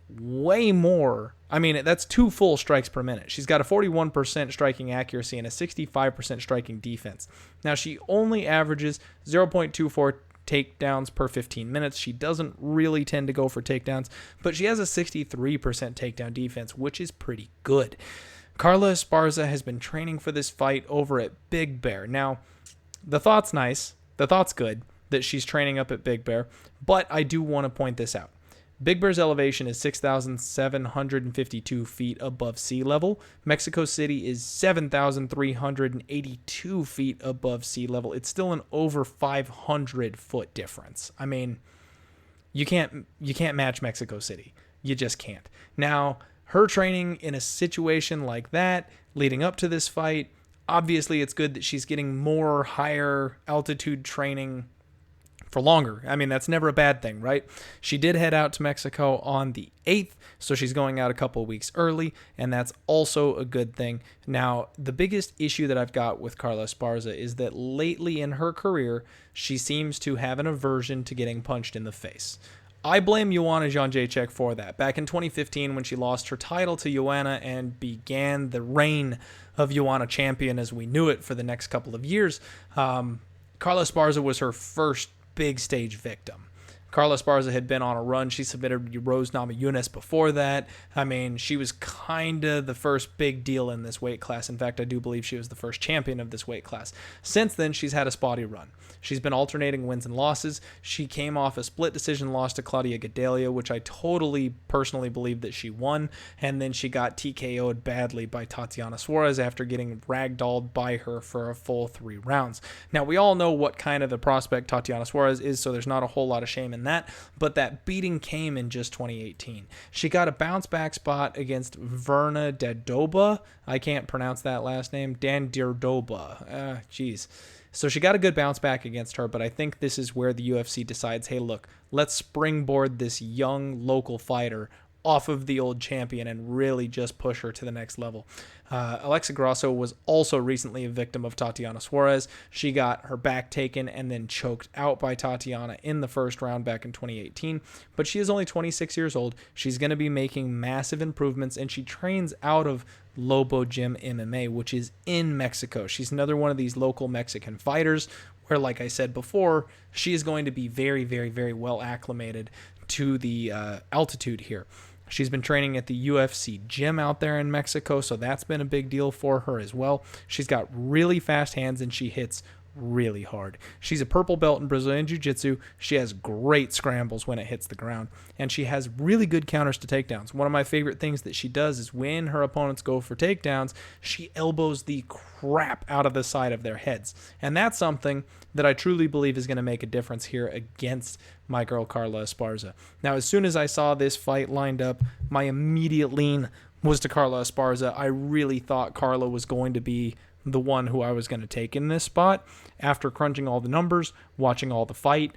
way more, I mean, that's 2 full strikes per minute. She's got a 41% striking accuracy and a 65% striking defense. Now, she only averages 0.24 takedowns per 15 minutes. She doesn't really tend to go for takedowns, but she has a 63% takedown defense, which is pretty good. Carla Esparza has been training for this fight over at Big Bear. Now, the thought's nice. The thought's good that she's training up at Big Bear, but I do want to point this out. Big Bear's elevation is 6,752 feet above sea level. Mexico City is 7,382 feet above sea level. It's still an over 500-foot difference. I mean, you can't match Mexico City. You just can't. Now, her training in a situation like that, leading up to this fight, obviously it's good that she's getting more higher altitude training for longer. I mean, that's never a bad thing, right? She did head out to Mexico on the 8th, so she's going out a couple of weeks early, and that's also a good thing. Now, the biggest issue that I've got with Carla Esparza is that lately in her career, she seems to have an aversion to getting punched in the face. I blame Joanna Jędrzejczyk for that. Back in 2015, when she lost her title to Joanna and began the reign of Joanna champion as we knew it for the next couple of years, Carla Esparza was her first big stage victim. Carla Esparza had been on a run. She submitted Rose Namajunas before that. I mean, she was kind of the first big deal in this weight class. In fact, I do believe she was the first champion of this weight class. Since then, she's had a spotty run. She's been alternating wins and losses. She came off a split decision loss to Claudia Gadelha, which I totally personally believe that she won. And then she got TKO'd badly by Tatiana Suarez after getting ragdolled by her for a full 3 rounds. Now, we all know what kind of a prospect Tatiana Suarez is, so there's not a whole lot of shame in that, but that beating came in just 2018. She got a bounce back spot against Verna Dadoba. I can't pronounce that last name. Dandirdoba. Jeez. So she got a good bounce back against her, but I think this is where the UFC decides, hey, look, let's springboard this young local fighter off of the old champion and really just push her to the next level. Alexa Grasso was also recently a victim of Tatiana Suarez. She got her back taken and then choked out by Tatiana in the first round back in 2018. But she is only 26 years old. She's going to be making massive improvements, and she trains out of Lobo Gym MMA, which is in Mexico. She's another one of these local Mexican fighters where, like I said before, she is going to be very, very, very well acclimated to the altitude here. She's been training at the UFC gym out there in Mexico, so that's been a big deal for her as well. She's got really fast hands, and she hits really hard. She's a purple belt in Brazilian Jiu-Jitsu. She has great scrambles when it hits the ground, and she has really good counters to takedowns. One of my favorite things that she does is when her opponents go for takedowns, she elbows the crap out of the side of their heads, and that's something that I truly believe is going to make a difference here against my girl Carla Esparza. Now, as soon as I saw this fight lined up, my immediate lean was to Carla Esparza. I really thought Carla was going to be the one who I was going to take in this spot. After crunching all the numbers, watching all the fight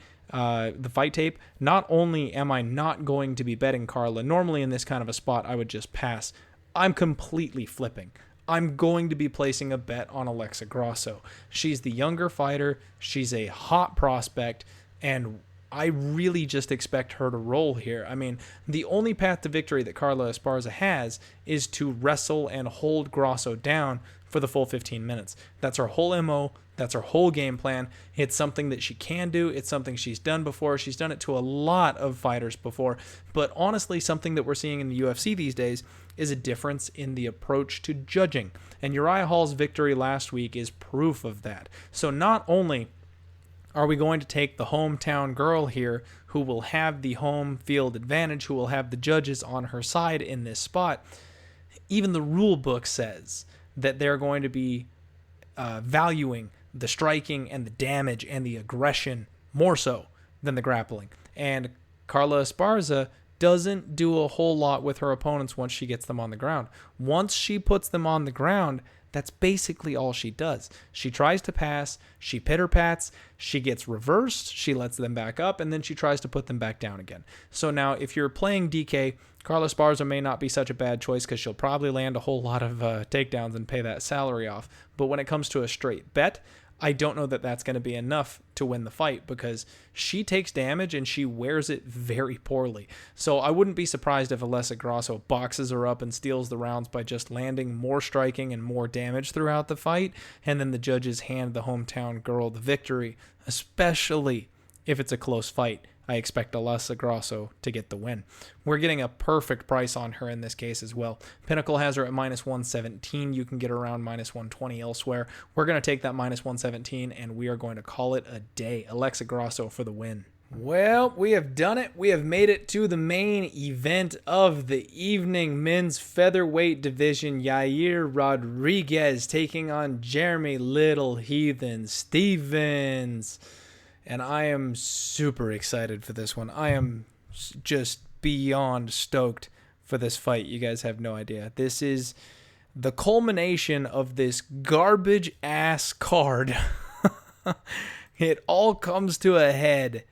tape, not only am I not going to be betting Carla, normally in this kind of a spot I would just pass, I'm completely flipping. I'm going to be placing a bet on Alexa Grasso. She's the younger fighter, she's a hot prospect, and I really just expect her to roll here. I mean, the only path to victory that Carla Esparza has is to wrestle and hold Grasso down for the full 15 minutes. That's her whole MO. That's her whole game plan. It's something that she can do. It's something she's done before. She's done it to a lot of fighters before. But honestly, something that we're seeing in the UFC these days is a difference in the approach to judging. And Uriah Hall's victory last week is proof of that. So not only are we going to take the hometown girl here who will have the home field advantage, who will have the judges on her side in this spot, even the rule book says that they're going to be valuing the striking and the damage and the aggression more so than the grappling. And Carla Esparza doesn't do a whole lot with her opponents once she gets them on the ground. Once she puts them on the ground, that's basically all she does. She tries to pass, she pitter-pats, she gets reversed, she lets them back up, and then she tries to put them back down again. So now, if you're playing DK, Carla Esparza may not be such a bad choice because she'll probably land a whole lot of takedowns and pay that salary off. But when it comes to a straight bet, I don't know that that's going to be enough to win the fight because she takes damage and she wears it very poorly. So I wouldn't be surprised if Alexa Grasso boxes her up and steals the rounds by just landing more striking and more damage throughout the fight, and then the judges hand the hometown girl the victory, especially If it's a close fight, I expect Alyssa Grasso to get the win. We're getting a perfect price on her in this case as well. Pinnacle has her at minus 117. You can get her around minus 120 elsewhere. We're going to take that minus 117, and we are going to call it a day. Alexa Grasso for the win. Well, we have done it. We have made it to the main event of the evening. Men's featherweight division. Yair Rodriguez taking on Jeremy Little Heathen Stevens. And I am super excited for this one. I am just beyond stoked for this fight. You guys have no idea. This is the culmination of this garbage-ass card. It all comes to a head,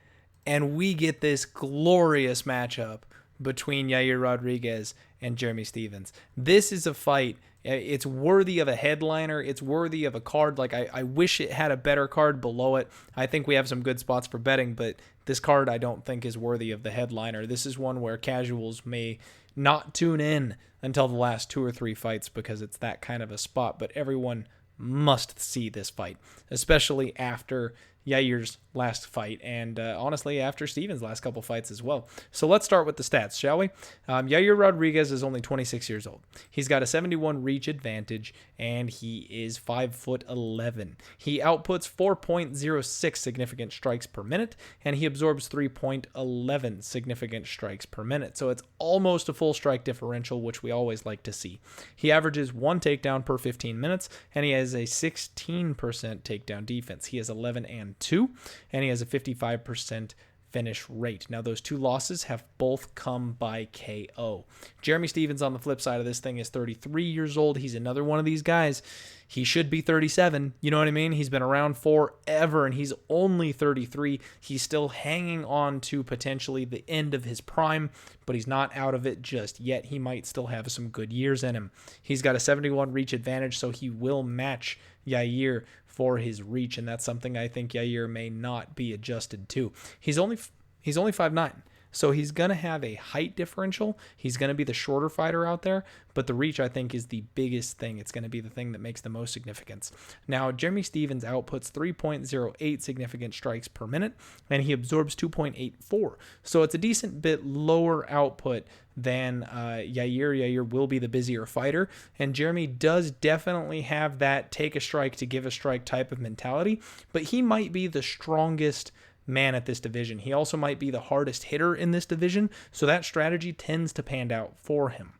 and we get this glorious matchup between Yair Rodriguez and Jeremy Stevens. This is a fight. It's worthy of a headliner. It's worthy of a card. Like, I wish it had a better card below it. I think we have some good spots for betting, but this card I don't think is worthy of the headliner. This is one where casuals may not tune in until the last 2 or 3 fights because it's that kind of a spot, but everyone must see this fight, especially after Yair's last fight, and honestly, after Stevens' last couple fights as well. So let's start with the stats, shall we? Yair Rodriguez is only 26 years old. He's got a 71 reach advantage, and he is 5'11". He outputs 4.06 significant strikes per minute, and he absorbs 3.11 significant strikes per minute. So it's almost a full strike differential, which we always like to see. He averages 1 takedown per 15 minutes, and he has a 16% takedown defense. He has 11-2. And he has a 55% finish rate. Now, those 2 losses have both come by KO. Jeremy Stevens, on the flip side of this thing, is 33 years old. He's another one of these guys. He should be 37. You know what I mean? He's been around forever, and he's only 33. He's still hanging on to potentially the end of his prime, but he's not out of it just yet. He might still have some good years in him. He's got a 71 reach advantage, so he will match Yair for his reach, and that's something I think Yair may not be adjusted to. He's only 5'9", so he's going to have a height differential. He's going to be the shorter fighter out there, but the reach, I think, is the biggest thing. It's going to be the thing that makes the most significance. Now, Jeremy Stevens outputs 3.08 significant strikes per minute, and he absorbs 2.84, so it's a decent bit lower output than Yair. Yair will be the busier fighter, and Jeremy does definitely have that take a strike to give a strike type of mentality, but he might be the strongest man at this division. He also might be the hardest hitter in this division, so that strategy tends to pan out for him.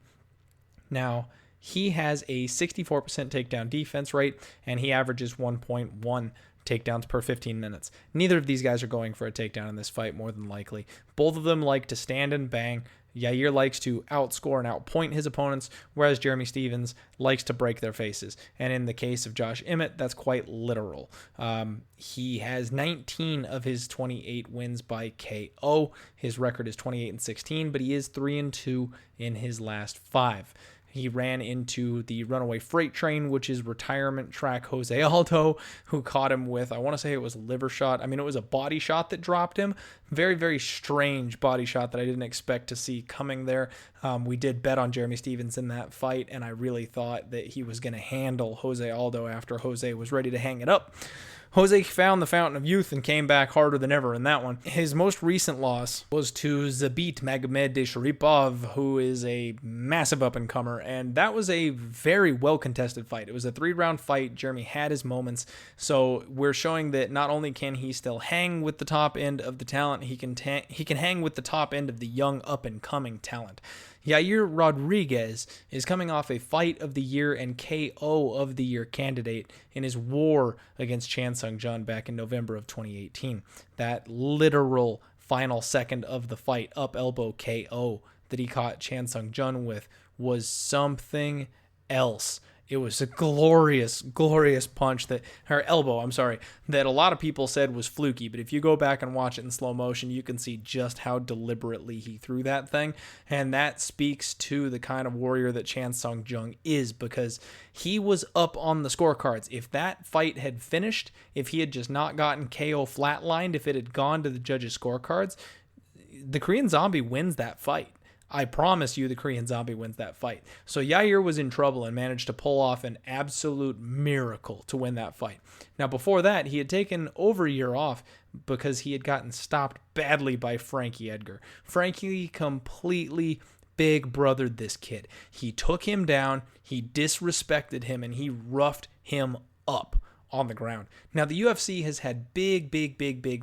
Now, he has a 64% takedown defense rate, and he averages 1.1 takedowns per 15 minutes. Neither of these guys are going for a takedown in this fight, more than likely. Both of them like to stand and bang. Yair likes to outscore and outpoint his opponents, whereas Jeremy Stevens likes to break their faces. And in the case of Josh Emmett, that's quite literal. He has 19 of his 28 wins by KO. His record is 28-16, but he is 3-2 in his last 5. He ran into the runaway freight train, which is retirement track José Aldo, who caught him with, I want to say it was a liver shot. I mean, it was a body shot that dropped him. Very, very strange body shot that I didn't expect to see coming there. We did bet on Jeremy Stevens in that fight, and I really thought that he was going to handle José Aldo after José was ready to hang it up. Jose found the fountain of youth and came back harder than ever in that one. His most recent loss was to Zabit Magomedov, who is a massive up-and-comer, and that was a very well-contested fight. It was a 3-round fight. Jeremy had his moments, so we're showing that not only can he still hang with the top end of the talent, he can hang with the top end of the young up-and-coming talent. Yair Rodriguez is coming off a Fight of the Year and KO of the Year candidate in his war against Chan Sung Jung back in November of 2018. That literal final second of the fight, up elbow KO that he caught Chan Sung Jung with was something else. It was a glorious, glorious punch that a lot of people said was fluky. But if you go back and watch it in slow motion, you can see just how deliberately he threw that thing. And that speaks to the kind of warrior that Chan Sung Jung is, because he was up on the scorecards. If that fight had finished, if he had just not gotten KO flatlined, if it had gone to the judges' scorecards, the Korean Zombie wins that fight. I promise you the Korean Zombie wins that fight. So Yair was in trouble and managed to pull off an absolute miracle to win that fight. Now, before that, he had taken over a year off because he had gotten stopped badly by Frankie Edgar. Frankie completely big brothered this kid. He took him down, he disrespected him, and he roughed him up on the ground. Now, the UFC has had big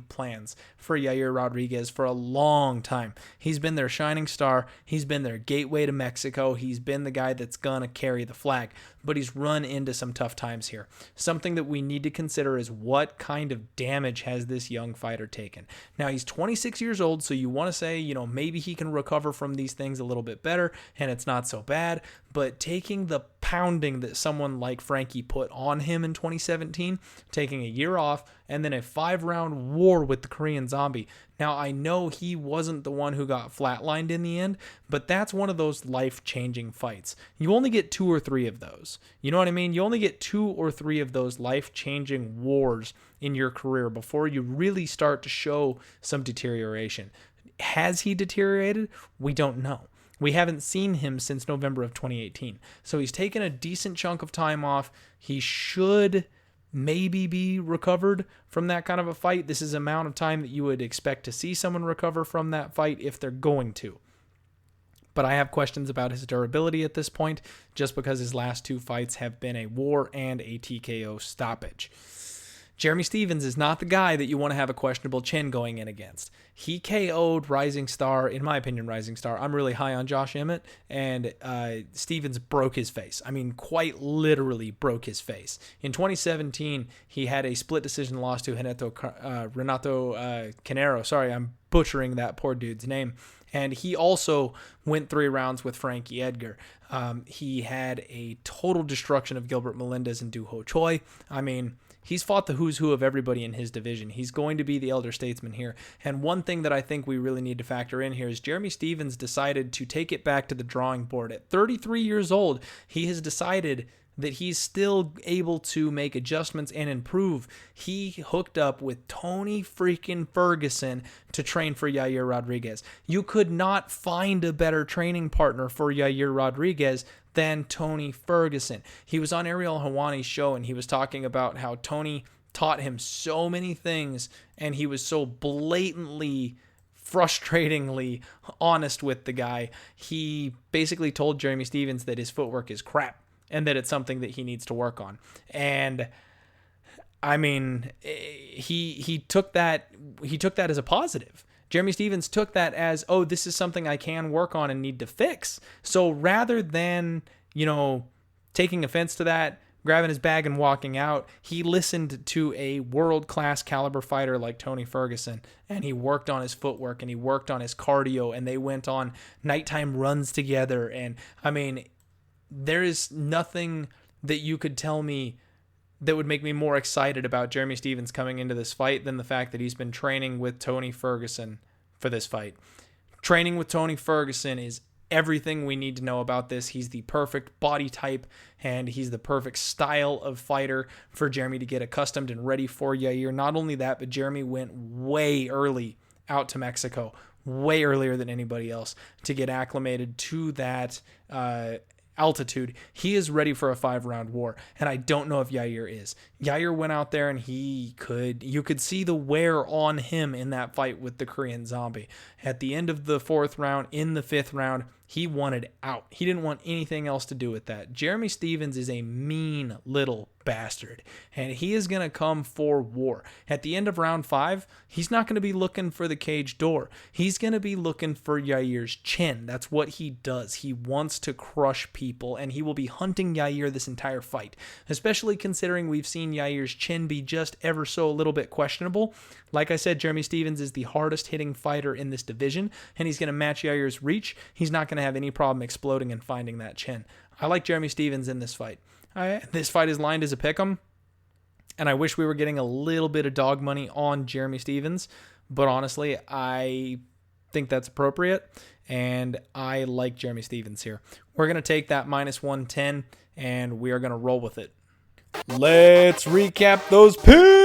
plans for Yair Rodriguez for a long time. He's been their shining star. He's been their gateway to Mexico. He's been the guy that's going to carry the flag. But he's run into some tough times here. Something that we need to consider is what kind of damage has this young fighter taken. Now, he's 26 years old, so you want to say, maybe he can recover from these things a little bit better, and it's not so bad. But taking the pounding that someone like Frankie put on him in 2017, taking a year off, and then a 5-round war with the Korean Zombie. Now, I know he wasn't the one who got flatlined in the end, but that's one of those life-changing fights. You only get 2 or 3 of those. You know what I mean? You only get 2 or 3 of those life-changing wars in your career before you really start to show some deterioration. Has he deteriorated? We don't know. We haven't seen him since November of 2018. So he's taken a decent chunk of time off. He should maybe be recovered from that kind of a fight. This is the amount of time that you would expect to see someone recover from that fight if they're going to. But I have questions about his durability at this point, just because his last 2 fights have been a war and a TKO stoppage. Jeremy Stephens is not the guy that you want to have a questionable chin going in against. He KO'd Rising Star, in my opinion, Rising Star. I'm really high on Josh Emmett, and Stephens broke his face. I mean, quite literally broke his face. In 2017, he had a split decision loss to Renato Canero. Sorry, I'm butchering that poor dude's name. And he also went 3 rounds with Frankie Edgar. He had a total destruction of Gilbert Melendez and Du Ho Choi. I mean, he's fought the who's who of everybody in his division. He's going to be the elder statesman here. And one thing that I think we really need to factor in here is Jeremy Stephens decided to take it back to the drawing board. At 33 years old, he has decided that he's still able to make adjustments and improve. He hooked up with Tony freaking Ferguson to train for Yair Rodriguez. You could not find a better training partner for Yair Rodriguez than Tony Ferguson. He was on Ariel Helwani's show, and he was talking about how Tony taught him so many things, and he was so blatantly, frustratingly honest with the guy. He basically told Jeremy Stephens that his footwork is crap, and that it's something that he needs to work on. And I mean, he took that as a positive. Jeremy Stephens took that as, oh, this is something I can work on and need to fix. So rather than, taking offense to that, grabbing his bag and walking out, he listened to a world-class caliber fighter like Tony Ferguson, and he worked on his footwork, and he worked on his cardio, and they went on nighttime runs together. And I mean, there is nothing that you could tell me that would make me more excited about Jeremy Stephens coming into this fight than the fact that he's been training with Tony Ferguson for this fight. Training with Tony Ferguson is everything we need to know about this. He's the perfect body type, and he's the perfect style of fighter for Jeremy to get accustomed and ready for Yair. Not only that, but Jeremy went way early out to Mexico, way earlier than anybody else, to get acclimated to that altitude. He is ready for a 5-round war, and I don't know if Yair is. Yair went out there, and you could see the wear on him in that fight with the Korean Zombie. At the end of the 4th round, in the 5th round, he wanted out. He didn't want anything else to do with that. Jeremy Stephens is a mean little bastard, and he is going to come for war. At the end of round 5, he's not going to be looking for the cage door. He's going to be looking for Yair's chin. That's what he does. He wants to crush people, and he will be hunting Yair this entire fight, especially considering we've seen Yair's chin be just ever so a little bit questionable. Like I said, Jeremy Stephens is the hardest hitting fighter in this division, and he's going to match Yair's reach. He's not going to have any problem exploding and finding that chin. I like Jeremy Stephens in this fight. This fight is lined as a pick'em, and I wish we were getting a little bit of dog money on Jeremy Stephens, but honestly, I think that's appropriate, and I like Jeremy Stephens here. We're going to take that -110, and we are going to roll with it. Let's recap those picks.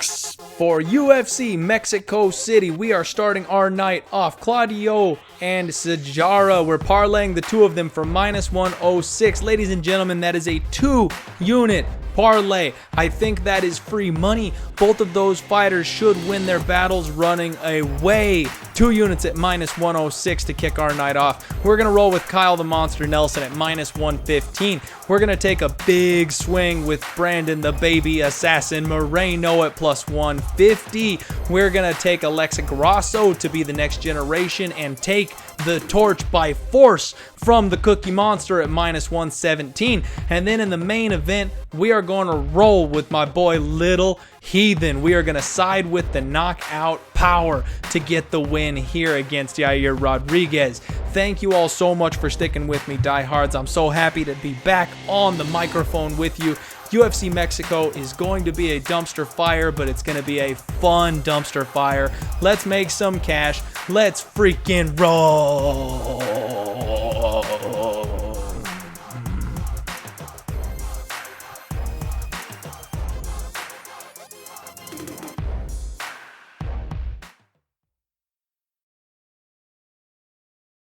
6 for UFC Mexico City. We are starting our night off. Claudio and Sijara. We're parlaying the two of them for -106. Ladies and gentlemen, that is a 2-unit parlay. I think that is free money. Both of those fighters should win their battles running away. 2 units at -106 to kick our night off. We're going to roll with Kyle the Monster Nelson at -115. We're going to take a big swing with Brandon the Baby Assassin Moreno at +150. We're going to take Alexa Grasso to be the next generation and take the torch by force from the Cookie Monster at -117. And then in the main event, we are going to roll with my boy Little Heathen. We are going to side with the knockout power to get the win here against Yair Rodriguez. Thank you all so much for sticking with me, diehards. I'm so happy to be back on the microphone with you. UFC Mexico is going to be a dumpster fire, but it's going to be a fun dumpster fire. Let's make some cash. Let's freaking roll.